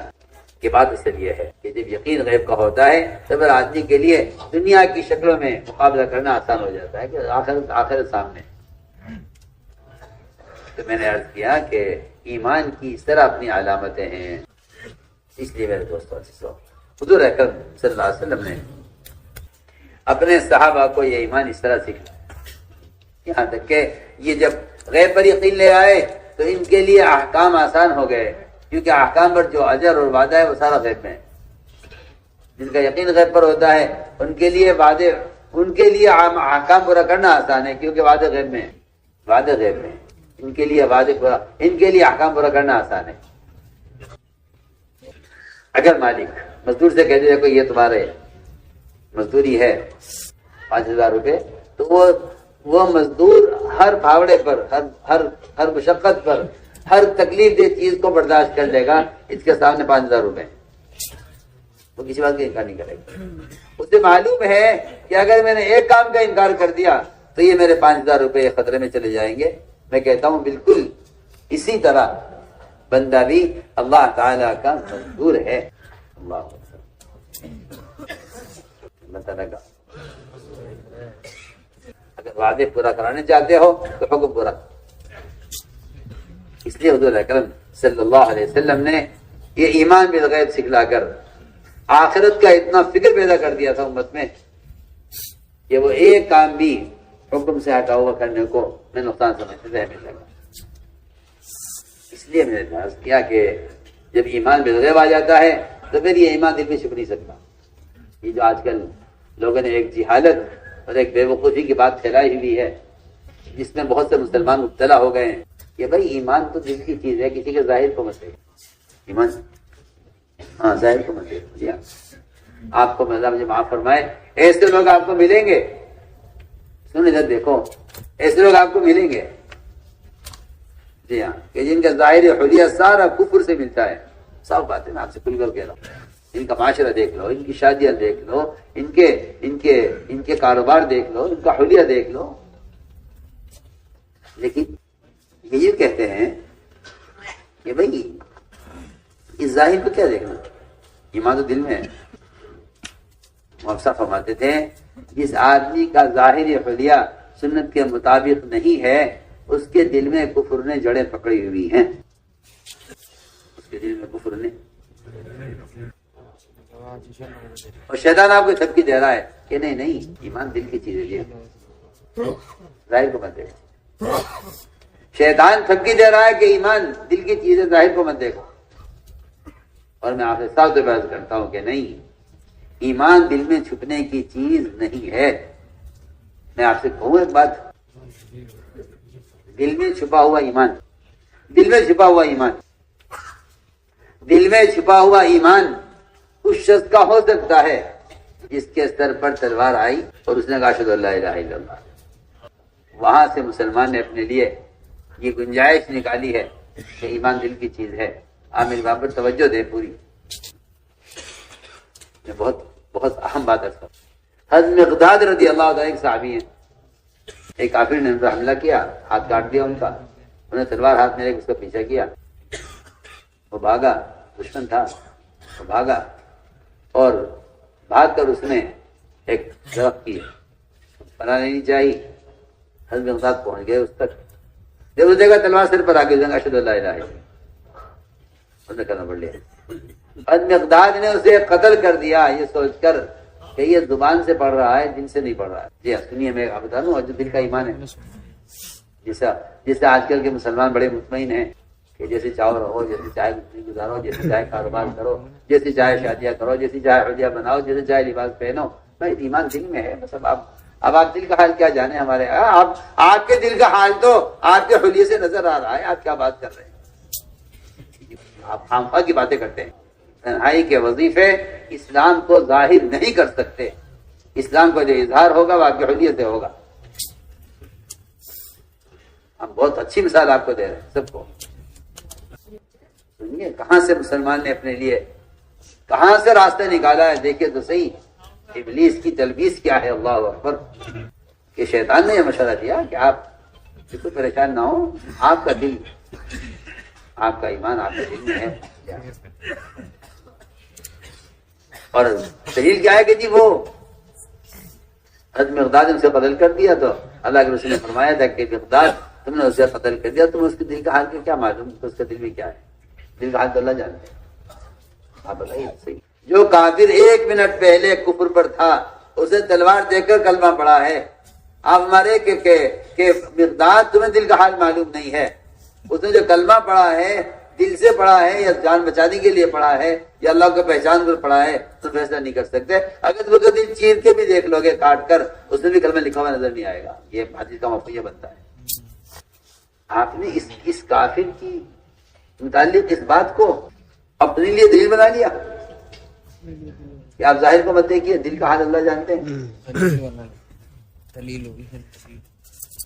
Speaker 1: کہ بات اس سے یہ ہے کہ جب یقین غیب کا ہوتا ہے تو پھر آدمی کے لیے دنیا کی شکلوں میں مقابلہ کرنا آسان ہو جاتا ہے کہ آخرت سامنے. تو میں نے عرض کیا کہ ایمان کی اس طرح اپنی علامتیں ہیں. اس لیے میرے دوستوں، حضور اکرم صلی اللہ علیہ وسلم نے اپنے صحابہ کو یہ ایمان اس طرح سکھایا، یہاں تک کہ یہ جب غیب پر یقین لے آئے تو ان کے لیے احکام آسان ہو گئے، کیونکہ احکام پر جو اجر اور وعدہ ہے وہ سارا غیب میں ہے. جن کا یقین غیب پر ہوتا ہے ان کے لیے احکام پورا کرنا آسان ہے، کیونکہ وعدے غیب میں ہے. ان کے لیے احکام پورا کرنا آسان ہے. اگر مالک مزدور سے کہہ دے کوئی یہ تمہارے مزدوری ہے 5,000 روپے، تو وہ مزدور ہر پھاوڑے پر، ہر مشقت پر، ہر تکلیف دہ چیز کو برداشت کر لے گا. اس کے سامنے 5,000 روپے، وہ کسی بات کا انکار نہیں کرے گا. اسے معلوم ہے کہ اگر میں نے ایک کام کا انکار کر دیا تو یہ میرے 5,000 روپے خطرے میں چلے جائیں گے. میں کہتا ہوں بالکل اسی طرح بندہ بھی اللہ تعالیٰ کا مزدور ہے. اگر وعدے پورا کرانے چاہتے ہو تو حکم پورا. اس لیے حضور اکرم صلی اللہ علیہ وسلم نے یہ ایمان بالغیب سکھلا کر آخرت کا اتنا فکر پیدا کر دیا تھا امت میں کہ وہ ایک کام بھی حکم سے ہٹا ہوا کرنے کو میں نقصان سمجھتے تھے ہمیں لگا. اس لیے میں نے عرض کیا کہ جب ایمان بالغیب آ جاتا ہے تو پھر یہ ایمان دل میں چھپ نہیں سکتا. یہ جو آج کل لوگوں نے ایک جہالت اور ایک بے وقوفی کی بات پھیلائی ہوئی ہے، جس میں بہت سے مسلمان مبتلا ہو گئے ہیں کہ بھائی ایمان تو دل کی چیز ہے، کسی کے ظاہر کو مت دیکھو. ایمان ظاہر کو مت دیکھو. آپ کو اللہ مجھے معاف فرمائے، ایسے لوگ آپ کو ملیں گے. سن ادھر دیکھو، ایسے لوگ آپ کو ملیں گے، جی ہاں، کہ جن کا ظاہر حلیہ سارا کفر سے ملتا ہے. صاف بات ہے، میں آپ سے کھل کر کہہ رہا ہوں. ان کا معاشرہ دیکھ لو، ان کی شادیاں دیکھ لو، ان کے کاروبار دیکھ لو، ان کا حلیہ دیکھ لو. لیکن یہ کہتے ہیں کہ بھائی اس ظاہر کو کیا دیکھنا، ایمان تو دل میں ہے. مفسر فرماتے تھے جس آدمی کا ظاہری حلیہ سنت کے مطابق نہیں ہے اس کے دل میں کفر نے جڑیں پکڑی ہوئی ہیں. اس کے دل میں کفر نے، اور شیطان آپ کو دھمکی دے رہا ہے کہ نہیں ایمان دل کی چیز ہے، ظاہر کو مت دیکھو. شیطان دھمکی دے رہا ہے کہ ایمان دل کی چیز ہے، ظاہر کو مت دیکھو. اور میں آپ سے صاف طور پر عرض کرتا ہوں کہ نہیں، ایمان دل میں چھپنے کی چیز نہیں ہے. میں آپ سے کہوں ایک بات، دل میں چھپا ہوا ایمان، دل میں چھپا ہوا ایمان، دل میں چھپا ہوا ایمان اس شخص کا ہو سکتا ہے جس کے سر پر تلوار آئی اور اس نے کہا اشہدو ان لا الہ الا اللہ. وہاں سے مسلمان نے اپنے لیے یہ گنجائش نکالی ہے کہ ایمان دل کی چیز ہے. آپ میری بات پر توجہ دیں پوری، میں بہت اہم بات ہے. حضرت مقداد رضی اللہ عنہ ایک صحابی ہیں، ایک کافر نے ان پر حملہ کیا، ہاتھ کاٹ دیا ان کا. انہوں نے تلوار ہاتھ میں لے کے اس کا پیچھا کیا، وہ بھاگا، دشمن تھا، وہ بھاگا اور بھاگ کر اس نے ایک درخت کی پناہ لینی چاہیے. حضرت مقداد پہنچ گئے اس تک، جب اس جگہ تلوار سر پر آ کے اشہدو ان لا الہ الا اللہ اس نے کرنا پڑ لیا. حضرت مقداد نے اسے قتل کر دیا یہ سوچ کر کہ یہ زبان سے پڑھ رہا ہے، دل سے نہیں پڑھ رہا ہے. جی ہاں سنیے، میں آپ بتا دوں جو دل کا ایمان ہے، جیسے آج کل کے مسلمان بڑے مطمئن ہیں کہ جیسے چاہو رہو، جیسے چاہے زندگی گزارو، جیسے چاہے کاروبار کرو، جیسے چاہے شادیاں کرو، جیسے چاہے حلیہ بناؤ، جیسے چاہے لباس پہنو. بھائی ایمان دل میں ہے. بس اب آپ دل کا حال کیا جانے ہمارے، آپ کے دل کا حال تو آپ کے حلیے سے نظر آ رہا ہے. آپ کیا بات کر رہے ہیں، آپ خامخواہ کی باتیں کرتے ہیں. تنہائی کے وظیفے اسلام کو ظاہر نہیں کر سکتے. اسلام کا جو اظہار ہوگا وہ آپ کے حلیے سے ہوگا. ہم بہت اچھی مثال آپ کو دے رہے ہیں سب کو. سنیے کہاں سے مسلمان نے اپنے لیے کہاں سے راستہ نکالا ہے. دیکھیے تو صحیح ابلیس کی تلبیس کیا ہے. اللہ اکبر. کہ شیطان نے یہ مشورہ دیا کہ آپ بالکل پریشان نہ ہو، آپ کا دل، آپ کا ایمان آپ کے دل میں ہے. اور دلیل کیا ہے کہ جی وہ حضرت مقداد نے اسے قتل کر دیا. تو اللہ کے رسول نے فرمایا تھا کہ مقداد تم نے اسے قتل کر دیا، تم اس کے دل کا حال کیا معلوم، اس کا دل میں کیا ہے. دل کا حال تو اللہ جانتے ہیں. آپ بتائیے صحیح. جو کافر ایک منٹ پہلے کفر پر تھا اسے تلوار دے کر کلمہ پڑھا ہے. آپ ہمارے کہ مقداد تمہیں دل کا حال معلوم نہیں ہے. اس نے جو کلمہ پڑھا ہے دل سے پڑھا ہے یا جان بچانے کے لیے پڑھا ہے یا اللہ کو پہچان کر پڑھا ہے تو فیصلہ نہیں کر سکتے. اگر تم کو دل چیر کے بھی دیکھ لو گے کاٹ کر، اس میں بھی کلمہ لکھا ہوا نظر نہیں آئے گا. یہ حدیث کا مفہوم یہ بنتا ہے. آپ نے اس کافر کی متعلق اس بات کو اپنے لیے دلیل بنا لیا کہ آپ ظاہر کو مت دیکھیے، دل کا حال اللہ جانتے ہیں.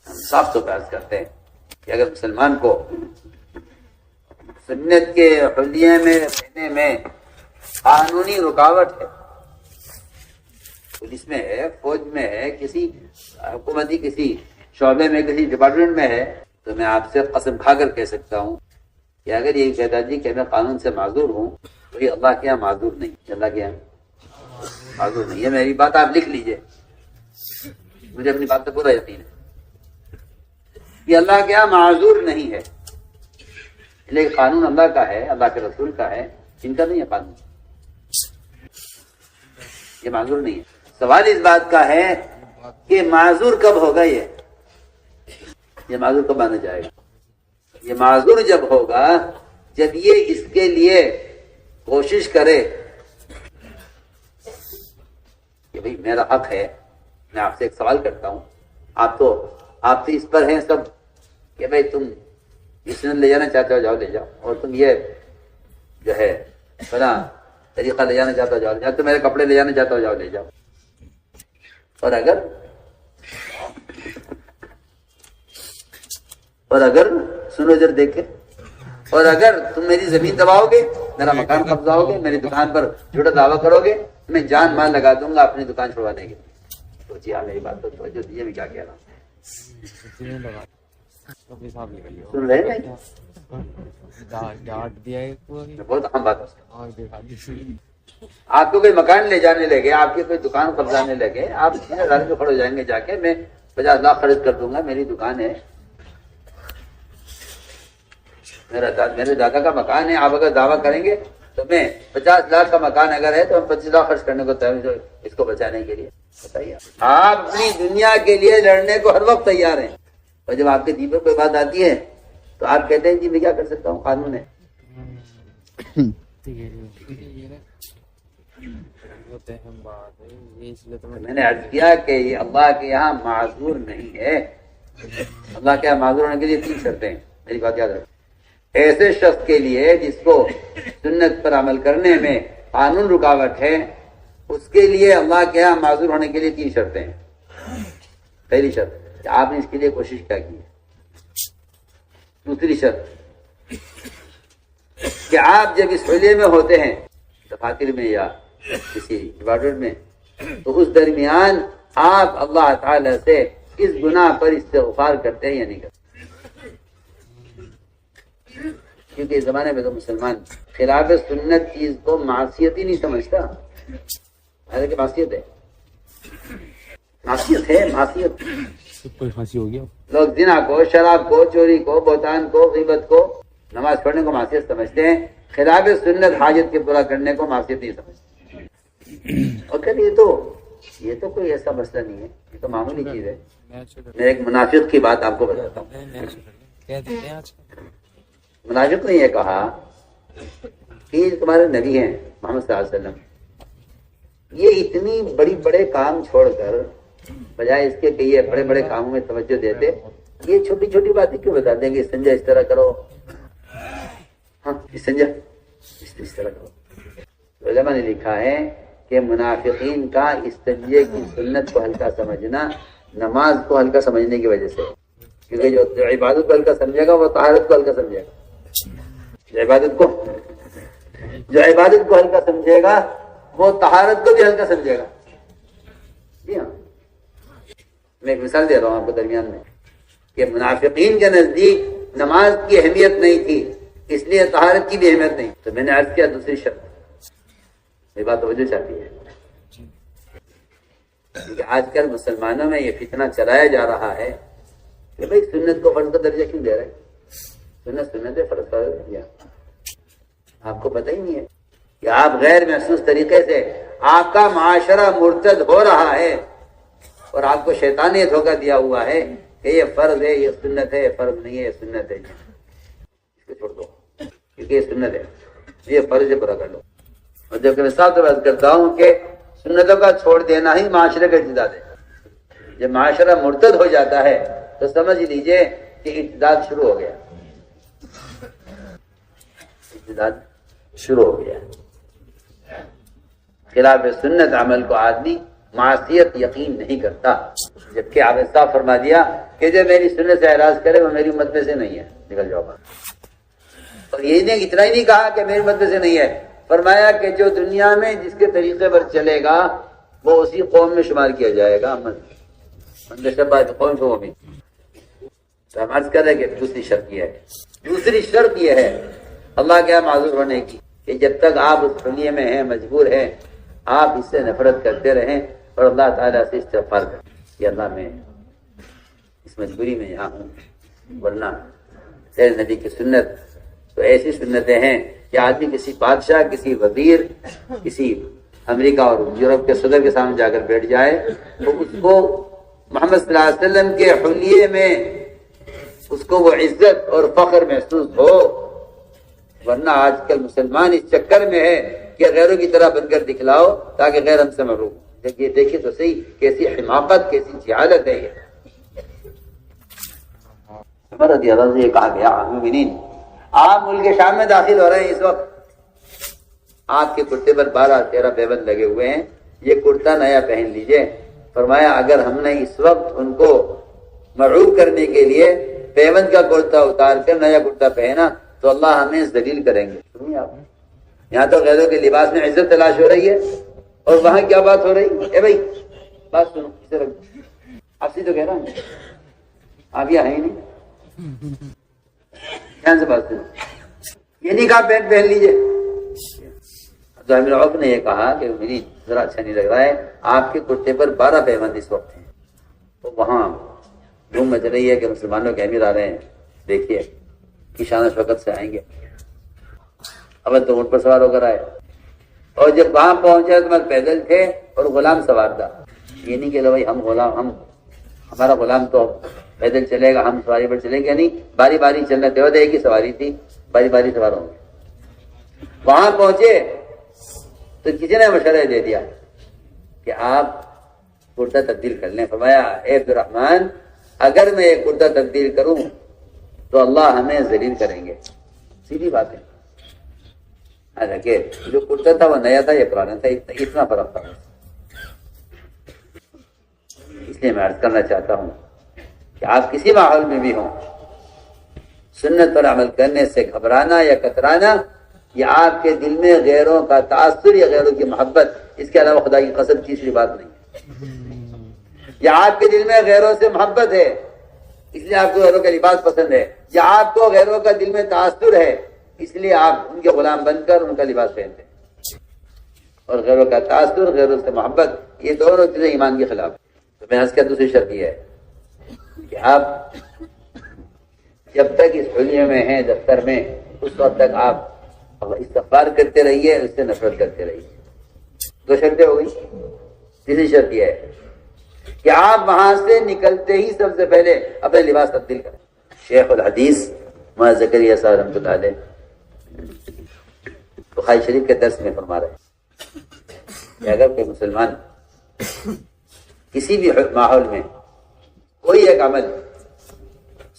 Speaker 1: ہم صاف طور پر عرض کرتے ہیں کہ اگر مسلمان کو سنت کے حلیے میں رہنے میں قانونی رکاوٹ ہے، پولیس میں ہے، فوج میں ہے، کسی حکومتی کسی شعبے میں، کسی ڈپارٹمنٹ میں ہے، تو میں آپ سے قسم کھا کر کہہ سکتا ہوں کہ اگر یہ کہتا جی کہ میں قانون سے معذور ہوں تو یہ اللہ کے یہاں معذور نہیں. اللہ کے یہاں معذور نہیں ہے. میری بات آپ لکھ لیجئے، مجھے اپنی بات پہ پورا یقین ہے. یہ اللہ کے یہاں معذور نہیں ہے. لیکن قانون اللہ کا ہے، اللہ کے رسول کا ہے، ان کا نہیں ہے قانون. یہ معذور نہیں ہے. سوال اس بات کا ہے کہ معذور کب ہوگا. یہ معذور کب مانا جائے گا؟ یہ معذور جب ہوگا جب یہ اس کے لیے کوشش کرے کہ بھئی میرا حق ہے. میں آپ سے ایک سوال کرتا ہوں، آپ تو اس پر ہیں سب کہ بھئی تم جس نے لے جانا چاہتے ہو جاؤ لے جاؤ، اور تم یہ جو ہے بنا طریقہ لے جانا چاہتا ہو جاؤ لے جاؤ، تو میرے کپڑے لے جانا چاہتا ہو جاؤ لے جاؤ. اور اگر اور اگر سنو جر دیکھے، اور اگر تم میری زمین دباؤ گے، میرا مکان قبضاؤ گے، میری دکان پر جھوٹا دعویٰ کرو گے، میں جان مال لگا دوں گا اپنی دکان چھڑوانے کے لیے۔ تو جی ہاں میری بات تو توجہ دیجیے، میں کیا کہہ رہا ہوں، سن رہے ہیں؟ بہت اہم بات ہے۔ آپ کو کوئی مکان لے جانے لگے، آپ کی کوئی دکان قبضانے لگے، آپ گاڑی میں کھڑے ہو جائیں گے، جا کے میں 50 لاکھ خرچ کر دوں گا، میری دکان ہے، میرے دادا کا مکان ہے، آپ اگر دعویٰ کریں گے تو میں 50 لاکھ کا مکان اگر ہے تو ہم 25 لاکھ خرچ کرنے کو تیار ہیں اس کو بچانے کے لیے۔ بتائیے، آپ اپنی دنیا کے لیے لڑنے کو ہر وقت تیار ہیں، اور جب آپ کے دل پر کوئی بات آتی ہے تو آپ کہتے ہیں جی میں کیا کر سکتا ہوں، قانون ہے۔ میں نے عرض کیا کہ یہ اللہ کے یہاں معذور نہیں ہے، اللہ کے یہاں معذور ہونے کے لیے 3 شرطیں ہیں، میری بات یاد رکھیں۔ ایسے شخص کے لیے جس کو سنت پر عمل کرنے میں قانون رکاوٹ ہے، اس کے لیے اللہ کے یہاں معذور ہونے کے لیے 3 شرطیں ہیں۔ پہلی شرط کہ آپ نے اس کے لیے کوشش کیا کی ہے۔ دوسری شرط کہ آپ جب اس حلیے میں ہوتے ہیں، دفاتر میں یا کسی عبادت میں، تو اس درمیان آپ اللہ تعالی سے اس گناہ پر استغفار کرتے ہیں یا نہیں کرتے؟ کیونکہ اس زمانے میں تو مسلمان خلاف سنت چیز کو معصیت ہی نہیں سمجھتا، حالانکہ معصیت ہے، معصیت ہے، معصیت۔
Speaker 2: کوئی پھانسی ہو گیا،
Speaker 1: لوگ زنا کو، شراب کو، چوری کو، بہتان کو، غیبت کو، نماز پڑھنے کو معصیت سمجھتے ہیں، خلاف سنت حاجت کے پورا کرنے کو معصیت نہیں سمجھتے۔ اور کہ یہ تو کوئی ایسا مسئلہ نہیں ہے، یہ تو معمولی چیز ہے۔ میں ایک منافق کی بات آپ کو بتاتا ہوں۔ منافق نے یہ کہا کہ تمہارے نبی ہیں محمد صلی اللہ علیہ وسلم، یہ اتنی بڑے کام چھوڑ کر بجائے اس کے کہ یہ بڑے بڑے کاموں میں توجہ دیتے، یہ چھوٹی چھوٹی باتیں کیوں بتا دیں گے؟ استنجا اس طرح کرو، ہاں استنجا اس طرح کرو۔ علماء نے لکھا ہے کہ منافقین کا استنجے کی سنت کو ہلکا سمجھنا نماز کو ہلکا سمجھنے کی وجہ سے، کیونکہ جو عبادت کو ہلکا سمجھے گا وہ طہارت کو ہلکا سمجھے گا، جو عبادت کو ہلکا سمجھے گا وہ طہارت کو بھی ہلکا سمجھے گا۔ جی ہاں، میں ایک مثال دے رہا ہوں آپ کو درمیان میں کہ منافقین کے نزدیک نماز کی اہمیت نہیں تھی، اس لیے طہارت کی بھی اہمیت نہیں۔ تو میں نے عرض کیا دوسری شرط، یہ بات توجہ چاہتی ہے، کیونکہ آج کل مسلمانوں میں یہ فتنہ چلایا جا رہا ہے کہ بھائی سنت کو فرض کا درجہ کیوں دے رہے ہیں؟ سنت فرض کا درجہ آپ کو پتہ ہی نہیں ہے کہ آپ غیر محسوس طریقے سے آپ کا معاشرہ مرتد ہو رہا ہے اور آپ کو شیطان نے دھوکہ دیا ہوا ہے کہ یہ فرض ہے، یہ سنت ہے، یہ فرض نہیں ہے، یہ سنت ہے، اس کو چھوڑ دو کیونکہ یہ سنت ہے، یہ فرض ہے، پورا کر لو۔ اور جب کہ میں صاف طور پر کرتا ہوں کہ سنتوں کا چھوڑ دینا ہی معاشرے کا ارتداد ہے۔ جب معاشرہ مرتد ہو جاتا ہے تو سمجھ لیجئے کہ ارتداد شروع ہو گیا، ارتداد شروع ہو گیا۔ خلاف سنت عمل کو آدمی معصیت یقین نہیں کرتا، جبکہ آپ نے صاف فرما دیا کہ جو میری سنت سے اعراض کرے وہ میری امت میں سے نہیں ہے، نکل جاؤ بات۔ اور یہ نہیں، اتنا ہی نہیں کہا کہ میری امت میں سے نہیں ہے، فرمایا کہ جو دنیا میں جس کے طریقے پر چلے گا وہ اسی قوم میں شمار کیا جائے گا، قوم سے وہ بھی۔ تو ہم عرض کر رہے کہ دوسری شرط یہ ہے، دوسری شرط یہ ہے اللہ کے یہاں معذور ہونے کی کہ جب تک آپ اس دنیا میں ہیں، مجبور ہیں، آپ اس سے نفرت کرتے رہیں اور اللہ تعالیٰ سے استغفار کریں کہ اللہ میں اس مجبوری میں یہاں ہوں، ورنہ تیرے نبی کی سنت تو ایسی سنتیں ہیں کہ آدمی کسی بادشاہ، کسی وزیر، کسی امریکہ اور یورپ کے صدر کے سامنے جا کر بیٹھ جائے تو اس کو محمد صلی اللہ علیہ وسلم کے حلیے میں اس کو وہ عزت اور فخر محسوس ہو، ورنہ آج کل مسلمان اس چکر میں ہے کہ غیروں کی طرح بن کر دکھلاؤ تاکہ غیر ہم سے محروم ہو۔ یہ دیکھیں تو صحیح کیسی حماقت، کیسی جہالت ہے۔ یہ عمر رضی اللہ عنہ سے یہ کہا گیا، مومنین آپ ملک شام میں داخل ہو رہے ہیں، اس وقت آپ کے کرتے پر 12-13 پیبند لگے ہوئے ہیں، یہ کرتا نیا پہن لیجئے۔ فرمایا اگر ہم نے اس وقت ان کو مرعوب کرنے کے لیے پیوند کا کرتا اتار کر نیا کرتا پہنا تو اللہ ہمیں ذلیل کریں گے. سنیے آپ، یہاں تو غیروں کے لباس میں عزت تلاش ہو رہی ہے، اور وہاں کیا بات ہو رہی ہے؟ اے بھائی بات سنو، اسے رکھ آپ سے تو کہہ رہا ہوں، آپ یہ ہے نہیں، دھیان سے بات سنو. یہ نہیں کہا پینٹ پہن لیجئے. تو امیر عوف نے یہ کہا کہ میری ذرا اچھا نہیں لگ رہا ہے، آپ کے کرتے پر 12 پیوند اس وقت ہیں. تو وہاں دھوم مچ رہی ہے کہ مسلمانوں کے امیر آ رہے ہیں، دیکھیے کی شان و شوکت سے آئیں گے. اول تو اونٹ پر سوار ہو کر آئے، اور جب وہاں پہنچے تو پیدل تھے اور غلام سوار تھا. یہ نہیں کہ لو بھائی ہمارا غلام تو پیدل چلے گا، ہم سواری پر چلیں گے، نہیں، باری باری چلنا تھے. ایک ہی سواری تھی، باری باری سوار ہوں گے. وہاں پہنچے تو کسی نے مشورہ دے دیا کہ آپ کرتا تبدیل کر لیں. فرمایا اے عبد الرحمن، اگر میں یہ کرتا تبدیل کروں تو اللہ ہمیں ذلیل کریں گے. سیدھی بات ہے. حالانکہ جو کرتا تھا وہ نیا تھا، یہ پرانا تھا، اتنا فرق تھا. اس لیے میں عرض کرنا چاہتا ہوں کہ آپ کسی ماحول میں بھی ہوں، سنت پر عمل کرنے سے گھبرانا یا کترانا، یہ آپ کے دل میں غیروں کا تاثر یا غیروں کی محبت، اس کے علاوہ خدا کی قسم تیسری بات نہیں ہے. یا آپ کے دل میں غیروں سے محبت ہے اس لیے آپ کو غیروں کا لباس پسند ہے، یا آپ کو غیروں کا دل میں تاثر ہے اس لیے آپ ان کے غلام بن کر ان کا لباس پہنتے ہیں. اور غیروں کا تاثر، غیروں سے محبت، یہ دونوں چیزیں ایمان کے خلاف. تو میں اس کا دوسری شرط یہ ہے کہ آپ جب تک اس حلیے میں ہیں دفتر میں، اس وقت تک آپ استغفار کرتے رہیے، اس سے نفرت کرتے رہیے. 2 شرطیں ہو گئی. تیسری شرط یہ ہے کہ آپ وہاں سے نکلتے ہی سب سے پہلے اپنے لباس تبدیل کریں. شیخ الحدیث مولانا زکریا صاحب رحمۃ اللہ علیہ بخاری شریف کے درس میں فرما رہے ہیں کہ اگر کوئی مسلمان کسی بھی ماحول میں کوئی ایک عمل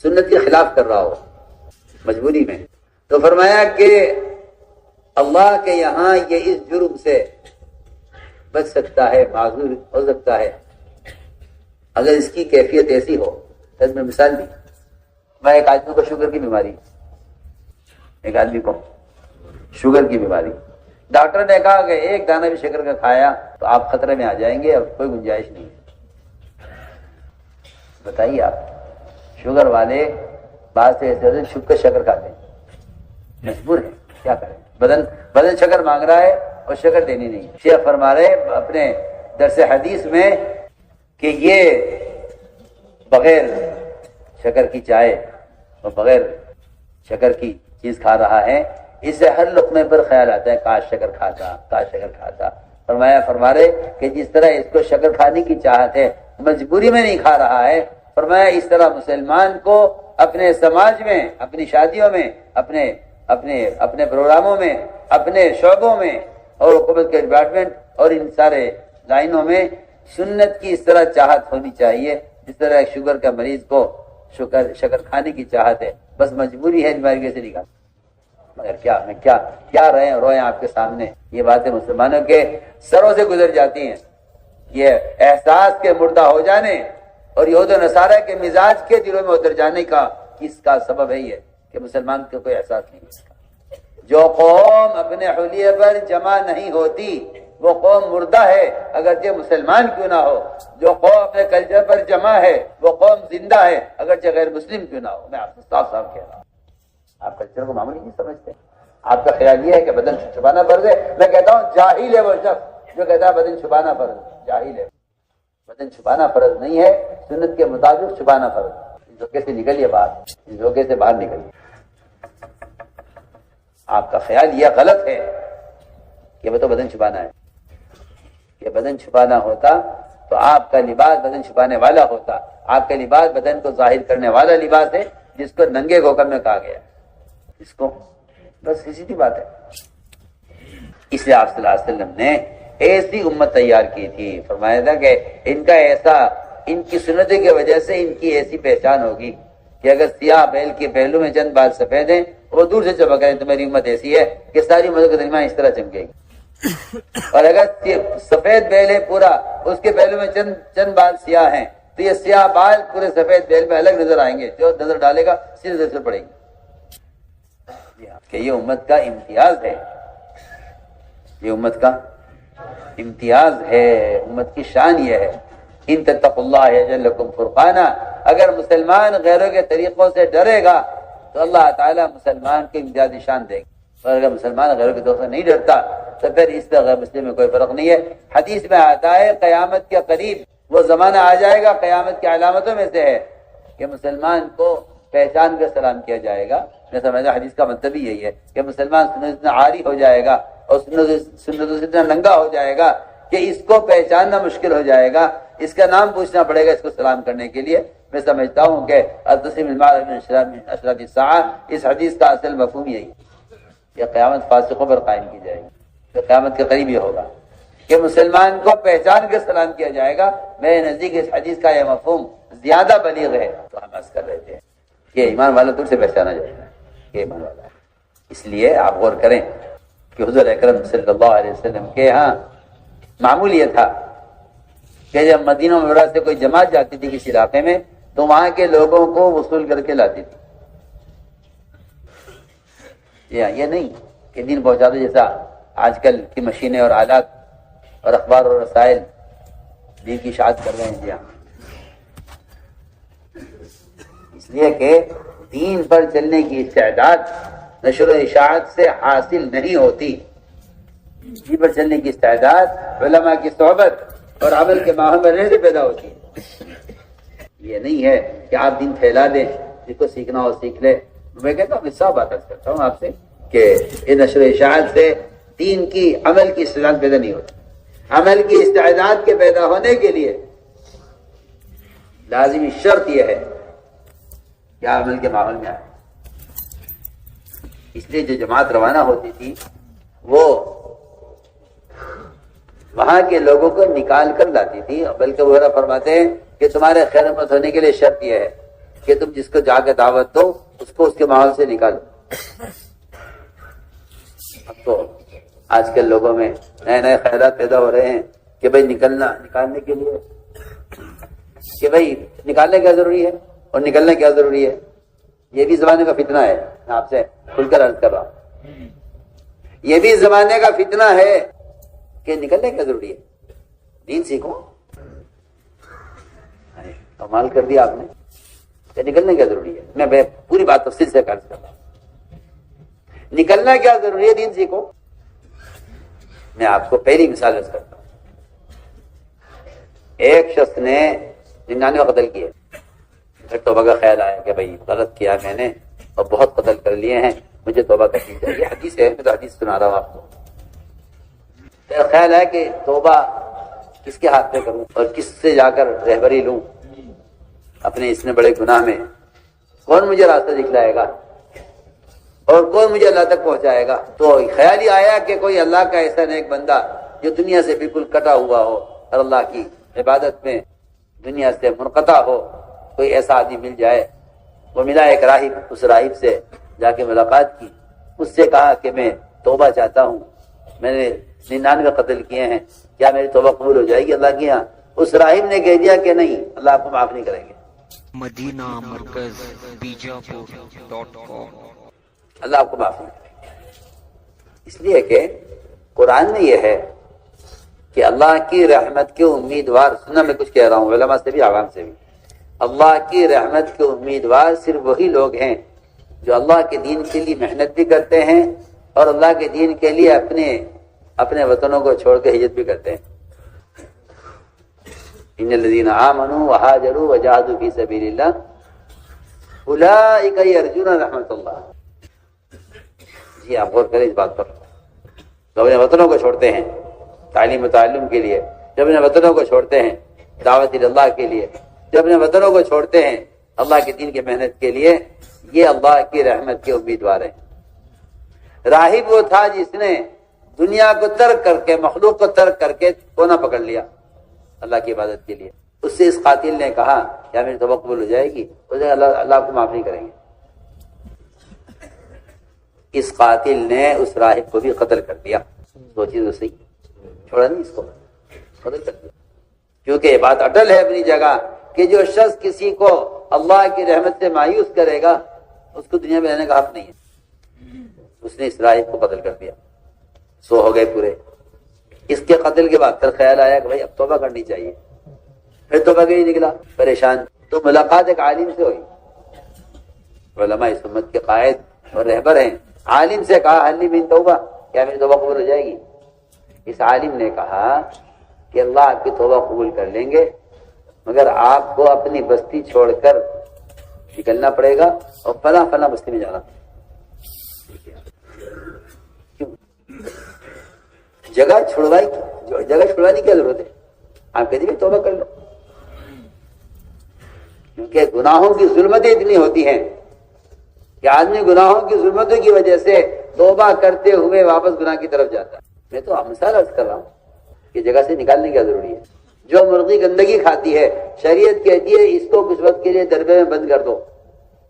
Speaker 1: سنت کے خلاف کر رہا ہو مجبوری میں، تو فرمایا کہ اللہ کے یہاں یہ اس جرم سے بچ سکتا ہے، معذور ہو سکتا ہے اگر اس کی کیفیت ایسی ہو. میں مثال دی، میں ایک آدمی کو شوگر کی بیماری، ایک آدمی کو شوگر کی بیماری، ڈاکٹر نے کہا کہ ایک دانہ بھی شکر کا کھایا تو آپ خطرے میں آ جائیں گے، اب کوئی گنجائش نہیں ہے. بتائیے آپ، شوگر والے بعض سے ایسے چھپ کر شکر کھاتے ہیں، مجبور ہے، کیا کریں. بدن شکر مانگ رہا ہے اور شکر دینی نہیں. شیخ فرما رہے اپنے درس حدیث میں کہ یہ بغیر شکر کی چائے اور بغیر شکر کی چیز کھا رہا ہے، اسے ہر لقمے پر خیال آتا ہے کاش شکر کھاتا، کاش شکر کھاتا. فرما رہے کہ جس طرح اس کو شکر کھانے کی چاہت ہے، مجبوری میں نہیں کھا رہا ہے. فرمایا اس طرح مسلمان کو اپنے سماج میں، اپنی شادیوں میں، اپنے پروگراموں میں، اپنے شعبوں میں اور حکومت کے ڈپارٹمنٹ اور ان سارے لائنوں میں سنت کی اس طرح چاہت ہونی چاہیے جس طرح ایک شوگر کا مریض کو شکر کھانے کی چاہت ہے. بس مجبوری ہے بیماری کیسے نکال. مگر کیا روئیں آپ کے سامنے. یہ باتیں مسلمانوں کے سروں سے گزر جاتی ہیں. یہ احساس کے مردہ ہو جانے اور یہود و نصارہ کے مزاج کے دلوں میں اتر جانے کا اس کا سبب ہے یہ کہ مسلمان کو کوئی احساس نہیں ہے. جو قوم اپنے حلیے پر جمع نہیں ہوتی وہ قوم مردہ ہے اگرچہ مسلمان کیوں نہ ہو. جو قوم اپنے کلچر پر جمع ہے وہ قوم زندہ ہے اگرچہ غیر مسلم کیوں نہ ہو. میں آپ سے صاف کہہ رہا ہوں، آپ کلچر کو معمولی نہیں سمجھتے. آپ کا خیال یہ ہے کہ بدن چھپانا فرض ہے. میں کہتا ہوں جاہل ہے وہ شخص جو کہتا ہے بدن چھپانا فرض. جاہل ہے. بدن چھپانا فرض نہیں ہے، سنت کے مطابق چھپانا فرض. اس دھوکے سے نکلیے باہر، اس دھوکے سے باہر نکلیے. آپ کا خیال یہ غلط ہے کہ وہ تو بدن چھپانا ہے. یہ بدن چھپانا ہوتا تو آپ کا لباس بدن چھپانے والا ہوتا. آپ کا لباس بدن کو ظاہر کرنے والا لباس ہے جس کو ننگے کو حکم میں کہا گیا. اس کو بس اسی کی بات ہے. اس لیے آپ صلی اللہ علیہ وسلم نے ایسی امت تیار کی تھی. فرمایا تھا کہ ان کا ایسا، ان کی سنتوں کی وجہ سے ان کی ایسی پہچان ہوگی کہ اگر سیاہ بیل کے پہلو میں چند بال سفید ہیں وہ دور سے چمک رہے ہیں تو میری امت ایسی ہے کہ ساری امت کے درمیان اس طرح چمکے گی. اور اگر سفید بیل ہے پورا، اس کے پہلو میں چند بال سیاہ ہیں تو یہ سیاہ بال پورے سفید بیل میں الگ نظر آئیں گے، جو نظر ڈالے گا سیدھے نظر سے پڑیں گے کہ یہ امت کا امتیاز ہے، یہ امت کا امتیاز ہے، امت کی شان یہ ہے ان تتقوا اللہ یجعل لکم فرقانا۔ اگر مسلمان غیروں کے طریقوں سے ڈرے گا تو اللہ تعالیٰ مسلمان کو امتیازی شان دے گا، اور اگر مسلمان غیروں کے طریقوں سے نہیں ڈرتا تو پھر اس سے غیر مسلم میں کوئی فرق نہیں ہے۔ حدیث میں آتا ہے قیامت کے قریب وہ زمانہ آ جائے گا، قیامت کی علامتوں میں سے ہے کہ مسلمان کو پہچان کر سلام کیا جائے گا۔ میں سمجھا حدیث کا مطلب یہی ہے کہ مسلمان سنت سے اتنا عاری ہو جائے گا اور سنتوں سے اتنا ننگا ہو جائے گا کہ اس کو پہچاننا مشکل ہو جائے گا، اس کا نام پوچھنا پڑے گا اس کو سلام کرنے کے لیے۔ میں سمجھتا ہوں کہ التسلیم المعروف من اشراط الساعہ، اس حدیث کا اصل مفہوم یہی ہے کہ قیامت فاسقوں پر قائم کی جائے گی، تو قیامت کے قریب یہ ہوگا کہ مسلمان کو پہچان کر سلام کیا جائے گا۔ میرے نزدیک اس حدیث کا یہ مفہوم زیادہ بلیغ ہے، تو ہم عرض کر رہے تھے کہ ایمان والا دور سے پہچانا جائے گا کہ ایمان والا ہے۔ اس لیے آپ غور کریں کہ حضور اکرم صلی اللہ علیہ وسلم کے ہاں معمول یہ تھا کہ جب مدینہ منورہ سے کوئی جماعت جاتی تھی کسی علاقے میں تو وہاں کے لوگوں کو وصول کر کے لاتی تھی۔ یہ نہیں کہ دین پہنچا دو جیسا آج کل کی مشینیں اور آلات اور اخبار اور رسائل دین کی اشاعت کر رہے ہیں۔ جی ہاں، اس لیے کہ دین پر چلنے کی استعداد نشر و اشاعت سے حاصل نہیں ہوتی، دین پر چلنے کی استعداد علماء کی صحبت اور عمل کے ماحول میں رہنے سے پیدا ہوتی ہے۔ یہ نہیں ہے کہ آپ دین پھیلا دیں، جس کو سیکھنا ہو سیکھ لے۔ میں کہتا ہوں صاف بات کرتا ہوں آپ سے کہ یہ نشر و اشاعت سے دین کی عمل کی استعداد پیدا نہیں ہوتی۔ عمل کی استعداد کے پیدا ہونے کے لیے لازمی شرط یہ ہے کہ عمل کے ماحول میں آئے۔ اس لیے جو جماعت روانہ ہوتی تھی وہ وہاں کے لوگوں کو نکال کر لاتی تھی، بلکہ وہ فرماتے ہیں کہ تمہارے خیر مت ہونے کے لیے شرط یہ ہے کہ تم جس کو جا کے دعوت دو اس کو اس کے ماحول سے نکالو۔ اب تو آج کل لوگوں میں نئے نئے خیالات پیدا ہو رہے ہیں کہ بھائی نکالنے کے لیے کہ بھائی نکالنے کیا ضروری ہے اور نکلنا کیا ضروری ہے۔ یہ بھی زمانے کا فتنہ ہے، میں آپ سے کھل کر عرض کر رہا ہوں، یہ بھی زمانے کا فتنہ ہے کہ نکلنے کیا ضروری ہے، دین سیکھو۔ کمال کر دیا آپ نے کہ نکلنے کیا ضروری ہے۔ میں پوری بات تفصیل سے عرض کر رہا ہوں، نکلنا کیا ضروری ہے، دین سیکھو۔ میں آپ کو پہلی مثال عرض کرتا ہوں۔ ایک شخص نے 99 قتل کیے، پھر توبہ کا خیال آیا کہ بھائی غلط کیا میں نے اور بہت قتل کر لیے ہیں، مجھے توبہ کرنی چاہیے۔ حدیث ہے، میں تو حدیث سنا رہا ہوں آپ کو۔ خیال ہے کہ توبہ کس کے ہاتھ میں کروں اور کس سے جا کر رہبری لوں اپنے اس نے بڑے گناہ میں، کون مجھے راستہ دکھلائے گا اور کون مجھے اللہ تک پہنچائے گا۔ تو خیال ہی آیا کہ کوئی اللہ کا ایسا نیک بندہ جو دنیا سے بالکل کٹا ہوا ہو اور اللہ کی عبادت میں دنیا سے منقطع ہو، کوئی ایسا آدمی مل جائے۔ وہ ملا ایک راہب، اس راہب سے جا کے ملاقات کی، اس سے کہا کہ میں توبہ چاہتا ہوں، میں نے 99 قتل کیے ہیں، کیا میری توبہ قبول ہو جائے گی اللہ کے یہاں؟ اس راہب نے کہہ دیا کہ نہیں، اللہ آپ کو معاف نہیں کریں گے۔
Speaker 2: مدینہ مرکز بیجاپور.com
Speaker 1: اللہ آپ کو معاف نہیں کریں گے، اس لیے کہ قرآن میں یہ ہے کہ اللہ کی رحمت کے امیدوار، سننا میں کچھ کہہ رہا ہوں علماء سے بھی عوام سے بھی، اللہ کی رحمت کے امیدوار صرف وہی لوگ ہیں جو اللہ کے دین کے لیے محنت بھی کرتے ہیں اور اللہ کے دین کے لیے اپنے وطنوں کو چھوڑ کے ہجرت بھی کرتے ہیں۔ ان الذین آمنوا وہاجروا وجاہدوا فی سبیل اللہ اولئک یرجون رحمت اللہ۔ جی آپ غور کریں اس بات پر، جو اپنے وطنوں کو چھوڑتے ہیں تعلیم و تعلم کے لیے، جو اپنے وطنوں کو چھوڑتے ہیں دعوت اللہ کے لیے، جو اپنے وطنوں کو چھوڑتے ہیں اللہ کے دین کی محنت کے لیے، یہ اللہ کی رحمت کے امیدوار ہیں۔ راہب وہ تھا جس نے دنیا کو ترک کر کے، مخلوق کو ترک کر کے کونا پکڑ لیا اللہ کی عبادت کے لیے۔ اس سے اس قاتل نے کہا کیا میری توبہ قبول ہو جائے گی؟ اللہ آپ کو معاف نہیں کریں گے۔ اس قاتل نے اس راہب کو بھی قتل کر دیا، سوچیے تو صحیح، چھوڑا نہیں اس کو، قتل کر دیا، کیونکہ یہ بات اٹل ہے اپنی جگہ کہ جو شخص کسی کو اللہ کی رحمت سے مایوس کرے گا اس کو دنیا میں رہنے کا حق نہیں ہے۔ اس نے اسرائیل کو قتل کر دیا، 100 ہو گئے پورے۔ اس کے قتل کے بعد پھر خیال آیا کہ بھائی اب توبہ کرنی چاہیے، پھر توبہ کے لیے نکلا پریشان، تو ملاقات ایک عالم سے ہوئی۔ علماء اس امت کے قائد اور رہبر ہیں، عالم سے کہا حلی بن توبہ، کیا میری توبہ قبول ہو جائے گی؟ اس عالم نے کہا کہ اللہ آپ کی توبہ قبول کر لیں گے، مگر آپ کو اپنی بستی چھوڑ کر نکلنا پڑے گا اور فلاں فلاں بستی میں جانا۔ کیوں؟ جگہ چھڑوانے کی ضرورت ہے؟ آپ کہتے ہیں توبہ کر لو، کیونکہ گناہوں کی ظلمتیں اتنی ہوتی ہیں کہ آدمی گناہوں کی ظلمتوں کی وجہ سے توبہ کرتے ہوئے واپس گناہ کی طرف جاتا ہے۔ میں تو مثال عرض کر رہا ہوں کہ جگہ سے نکالنے کی ضروری ہے۔ جو مرغی گندگی کھاتی ہے، شریعت کہتی ہے اس کو کچھ وقت کے لیے دربے میں بند کر دو،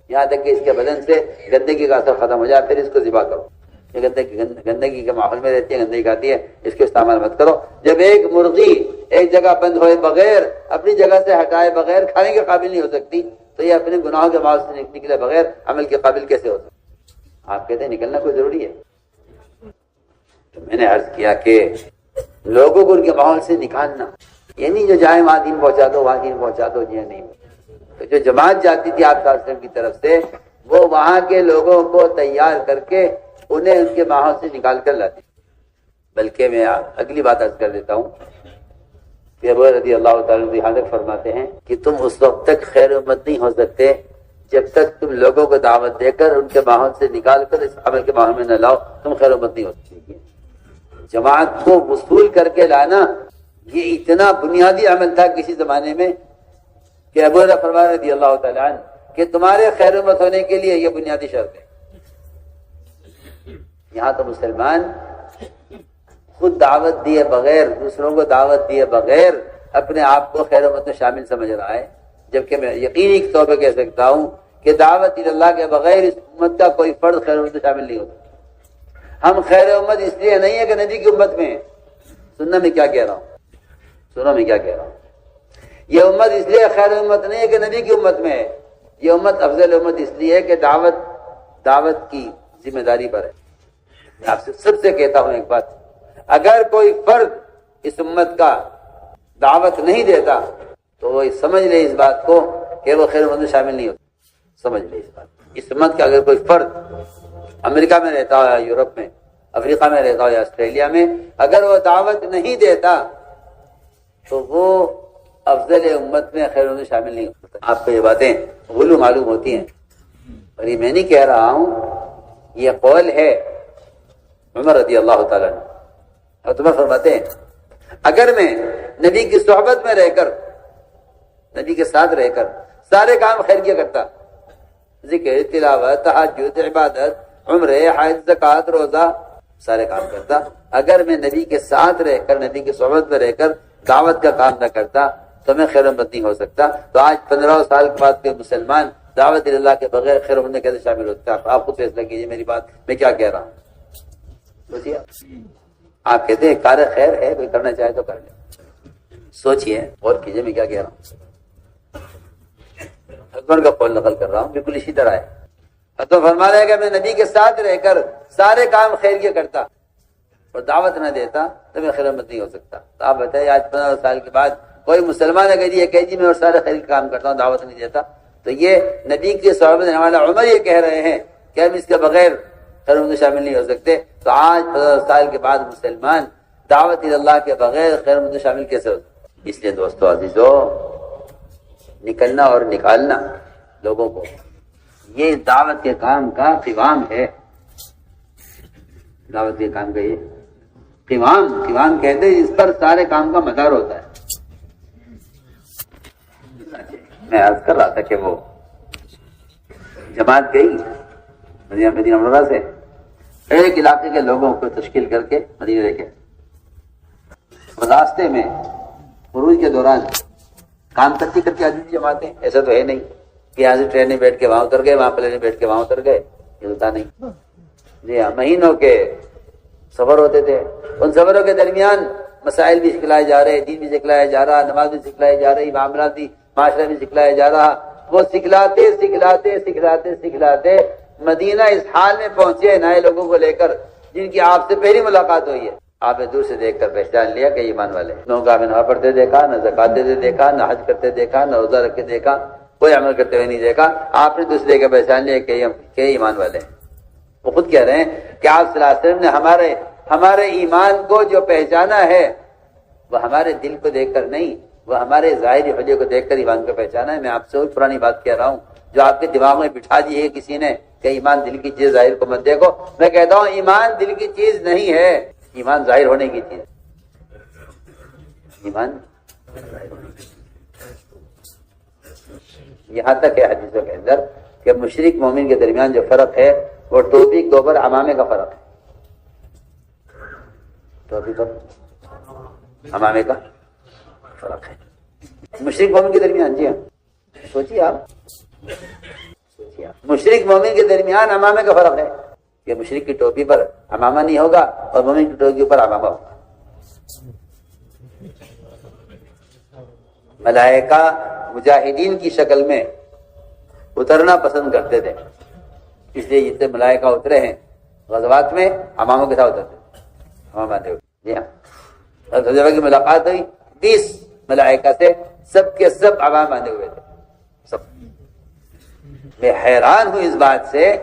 Speaker 1: یہاں تک کہ اس کے بدن سے گندگی کا اثر ختم ہو جائے، پھر اس کو ذبح کرو۔ یہ گندگی کے ماحول میں رہتی ہے، گندگی کھاتی ہے، اس کو استعمال مت کرو۔ جب ایک مرغی ایک جگہ بند ہوئے بغیر، اپنی جگہ سے ہٹائے بغیر کھانے کے قابل نہیں ہو سکتی، تو یہ اپنے گناہوں کے ماحول سے نکلے بغیر عمل کے قابل کیسے ہو سکتا؟ آپ کہتے ہیں نکلنا کوئی ضروری ہے؟ تو میں نے عرض کیا کہ لوگوں کو ان کے ماحول سے نکالنا، یہ نہیں جو جائیں وہاں دین پہنچا دو، وہاں دین پہنچا دو، یہ نہیں۔ تو جو جماعت جاتی تھی آپ وسلم کی طرف سے، وہ وہاں کے لوگوں کو تیار کر کے انہیں ان کے ماحول سے نکال کر لاتی۔ بلکہ میں اگلی بات عرض کر دیتا ہوں کہ ابو رضی اللہ تعالیٰ عنہ فرماتے ہیں کہ تم اس وقت تک خیر امت نہیں ہو سکتے جب تک تم لوگوں کو دعوت دے کر ان کے ماحول سے نکال کر اس عمل کے ماحول میں نہ لاؤ، تم خیر امت نہیں ہو سکتے۔ جماعت کو وصول کر کے لانا یہ اتنا بنیادی عمل تھا کسی زمانے میں کہ ابو ہریرہ فرماتے رضی اللہ تعالیٰ عنہ کہ تمہارے خیر امت ہونے کے لیے یہ بنیادی شرط ہے۔ یہاں تو مسلمان خود دعوت دیے بغیر، دوسروں کو دعوت دیے بغیر اپنے آپ کو خیر امت میں شامل سمجھ رہا ہے، جبکہ میں یقینی طور پہ کہہ سکتا ہوں کہ دعوت اللہ کے بغیر اس امت کا کوئی فرد خیر امت میں شامل نہیں ہوتا۔ ہم خیر امت اس لیے نہیں ہے کہ نبی کی امت میں ہیں۔ سننا میں کیا کہہ رہا ہوں، سنو میں کیا کہہ رہا ہوں۔ یہ امت اس لیے خیر امت نہیں ہے کہ نبی کی امت میں ہے، یہ امت افضل امت اس لیے ہے کہ دعوت کی ذمہ داری پر ہے۔ میں آپ سے سب سے کہتا ہوں ایک بات، اگر کوئی فرد اس امت کا دعوت نہیں دیتا تو وہ سمجھ لے اس بات کو کہ وہ خیر امت میں شامل نہیں ہوتا۔ سمجھ لے اس بات، اس امت کا اگر کوئی فرد امریکہ میں رہتا ہو یا یورپ میں، افریقہ میں رہتا ہو یا آسٹریلیا میں، اگر وہ دعوت نہیں دیتا تو وہ افضل امت میں خیر امت میں شامل نہیں ہوتا۔ آپ کو یہ باتیں غلو معلوم ہوتی ہیں، اور یہ میں نہیں کہہ رہا ہوں، یہ قول ہے عمر رضی اللہ تعالیٰ عنہ۔ اور تمہیں فرماتے ہیں اگر میں نبی کی صحبت میں رہ کر، نبی کے ساتھ رہ کر سارے کام خیر کیا کرتا، ذکر، تلاوت، تہجد، عبادت، عمرے، حج، زکوٰۃ، روزہ، سارے کام کرتا، اگر میں نبی کے ساتھ رہ کر، نبی کی صحبت میں رہ کر دعوت کا کام نہ کرتا تو میں خیر امت نہیں ہو سکتا۔ تو آج 15 سال کے بعد کے مسلمان دعوت اللہ کے بغیر خیر امت میں کیسے شامل ہوتا؟ آپ خود فیصلہ کیجیے میری بات میں کیا کہہ رہا ہوں۔ سوچیے، آپ کہتے ہیں کار خیر ہے، کوئی کرنا چاہے تو کر لے۔ سوچیے اور کیجیے میں کیا کہہ رہا ہوں۔ حضرت کا قول نقل کر رہا ہوں، بالکل اسی طرح ہے۔ حضرت فرما رہے ہیں کہ میں نبی کے ساتھ رہ کر سارے کام خیر کے کرتا اور دعوت نہ دیتا تو میں خیر امت نہیں ہو سکتا۔ تو آپ بتائیے آج 15 سال کے بعد کوئی مسلمان اگر یہ کہے جی میں اور سارے خیر کے کام کرتا ہوں، دعوت نہیں دیتا، تو یہ نبی کے صحابہ رحمہ اللہ عمر یہ کہہ رہے ہیں کہ ہم اس کے بغیر خیر امت میں شامل نہیں ہو سکتے۔ تو آج 15 سال کے بعد مسلمان دعوت اللہ کے بغیر خیر امت میں شامل کیسے ہو سکتے؟ اس لیے دوستو عزیزو، نکلنا اور نکالنا لوگوں کو، یہ دعوت کے کام کا قوام ہے۔ دعوت کے کام کا یہ قوام کہتے ہیں، اس پر سارے کام کا مدار ہوتا ہے۔ میں عرض کر رہا تھا کہ وہ جماعت گئی مدینہ منورہ سے ایک علاقے کے لوگوں کو تشکیل کر کے مدینہ لے کے، راستے میں خروج کے دوران کام کرتی کرتی آدمی جماعتیں، ایسا تو ہے نہیں کہ یہاں سے ٹرین میں بیٹھ کے وہاں اتر گئے، وہاں پلین میں بیٹھ کے وہاں اتر گئے، یہ ہوتا نہیں۔ جی ہاں، مہینوں کے سفر ہوتے تھے، ان سفروں کے درمیان مسائل بھی سکھلائے جا رہے، دین بھی سکھلایا جا رہا، نماز بھی سکھلائی جا رہی، معاملاتی معاشرہ بھی سکھلایا جا رہا. وہ سکھلاتے سکھلاتے سکھلاتے سکھلاتے مدینہ اس حال میں پہنچے نئے لوگوں کو لے کر جن کی آپ سے پہلی ملاقات ہوئی ہے. آپ نے دور سے دیکھ کر پہچان لیا کہ ایمان والے. لوگوں کا نہ نماز پڑھتے دیکھا، نہ زکات دیتے دیکھا، نہ حج کرتے دیکھا، نہ روزہ رکھ کے دیکھا، کوئی عمل کرتے ہوئے نہیں دیکھا. آپ نے دوسرے دیکھ کر پہچان لیا کہ ایمان والے ہیں. وہ خود کہہ رہے ہیں کہ آپ صلی اللہ علیہ وسلم نے ہمارے ایمان کو جو پہچانا ہے وہ ہمارے دل کو دیکھ کر نہیں، وہ ہمارے ظاہری حلیے کو دیکھ کر ایمان کو پہچانا ہے. میں آپ سے وہی پرانی بات کہہ رہا ہوں جو آپ کے دماغ میں بٹھا دی ہے کسی نے کہ ایمان دل کی چیز، ظاہر کو مت دیکھو. میں کہتا ہوں ایمان دل کی چیز نہیں ہے، ایمان ظاہر ہونے کی چیز. ایمان یہاں تک ہے حدیثوں کے اندر کہ مشرک مومن کے درمیان جو فرق ہے وہ ٹوپی کے اوپر عمامے کا فرق ہے. ٹوپی پر عمامے کا فرق ہے مشرک مومن کے درمیان. جی ہاں، سوچیے آپ، مشرک مومن کے درمیان عمامے کا فرق ہے کہ مشرک کی ٹوپی پر عمامہ نہیں ہوگا اور مومن کی ٹوپی پر عمامہ ہوگا. ملائکہ مجاہدین کی شکل میں اترنا پسند کرتے تھے، اس لیے جتنے ملائکہ اترے ہیں غزوات میں اماموں کے ساتھ اترتے تھے، امام باندھے ہوئے. جی ہاں، حضرت کی ملاقات ہوئی 20 ملائکہ سے، سب کے سب امام باندھے ہوئے تھے. سب. میں حیران ہوں اس بات سے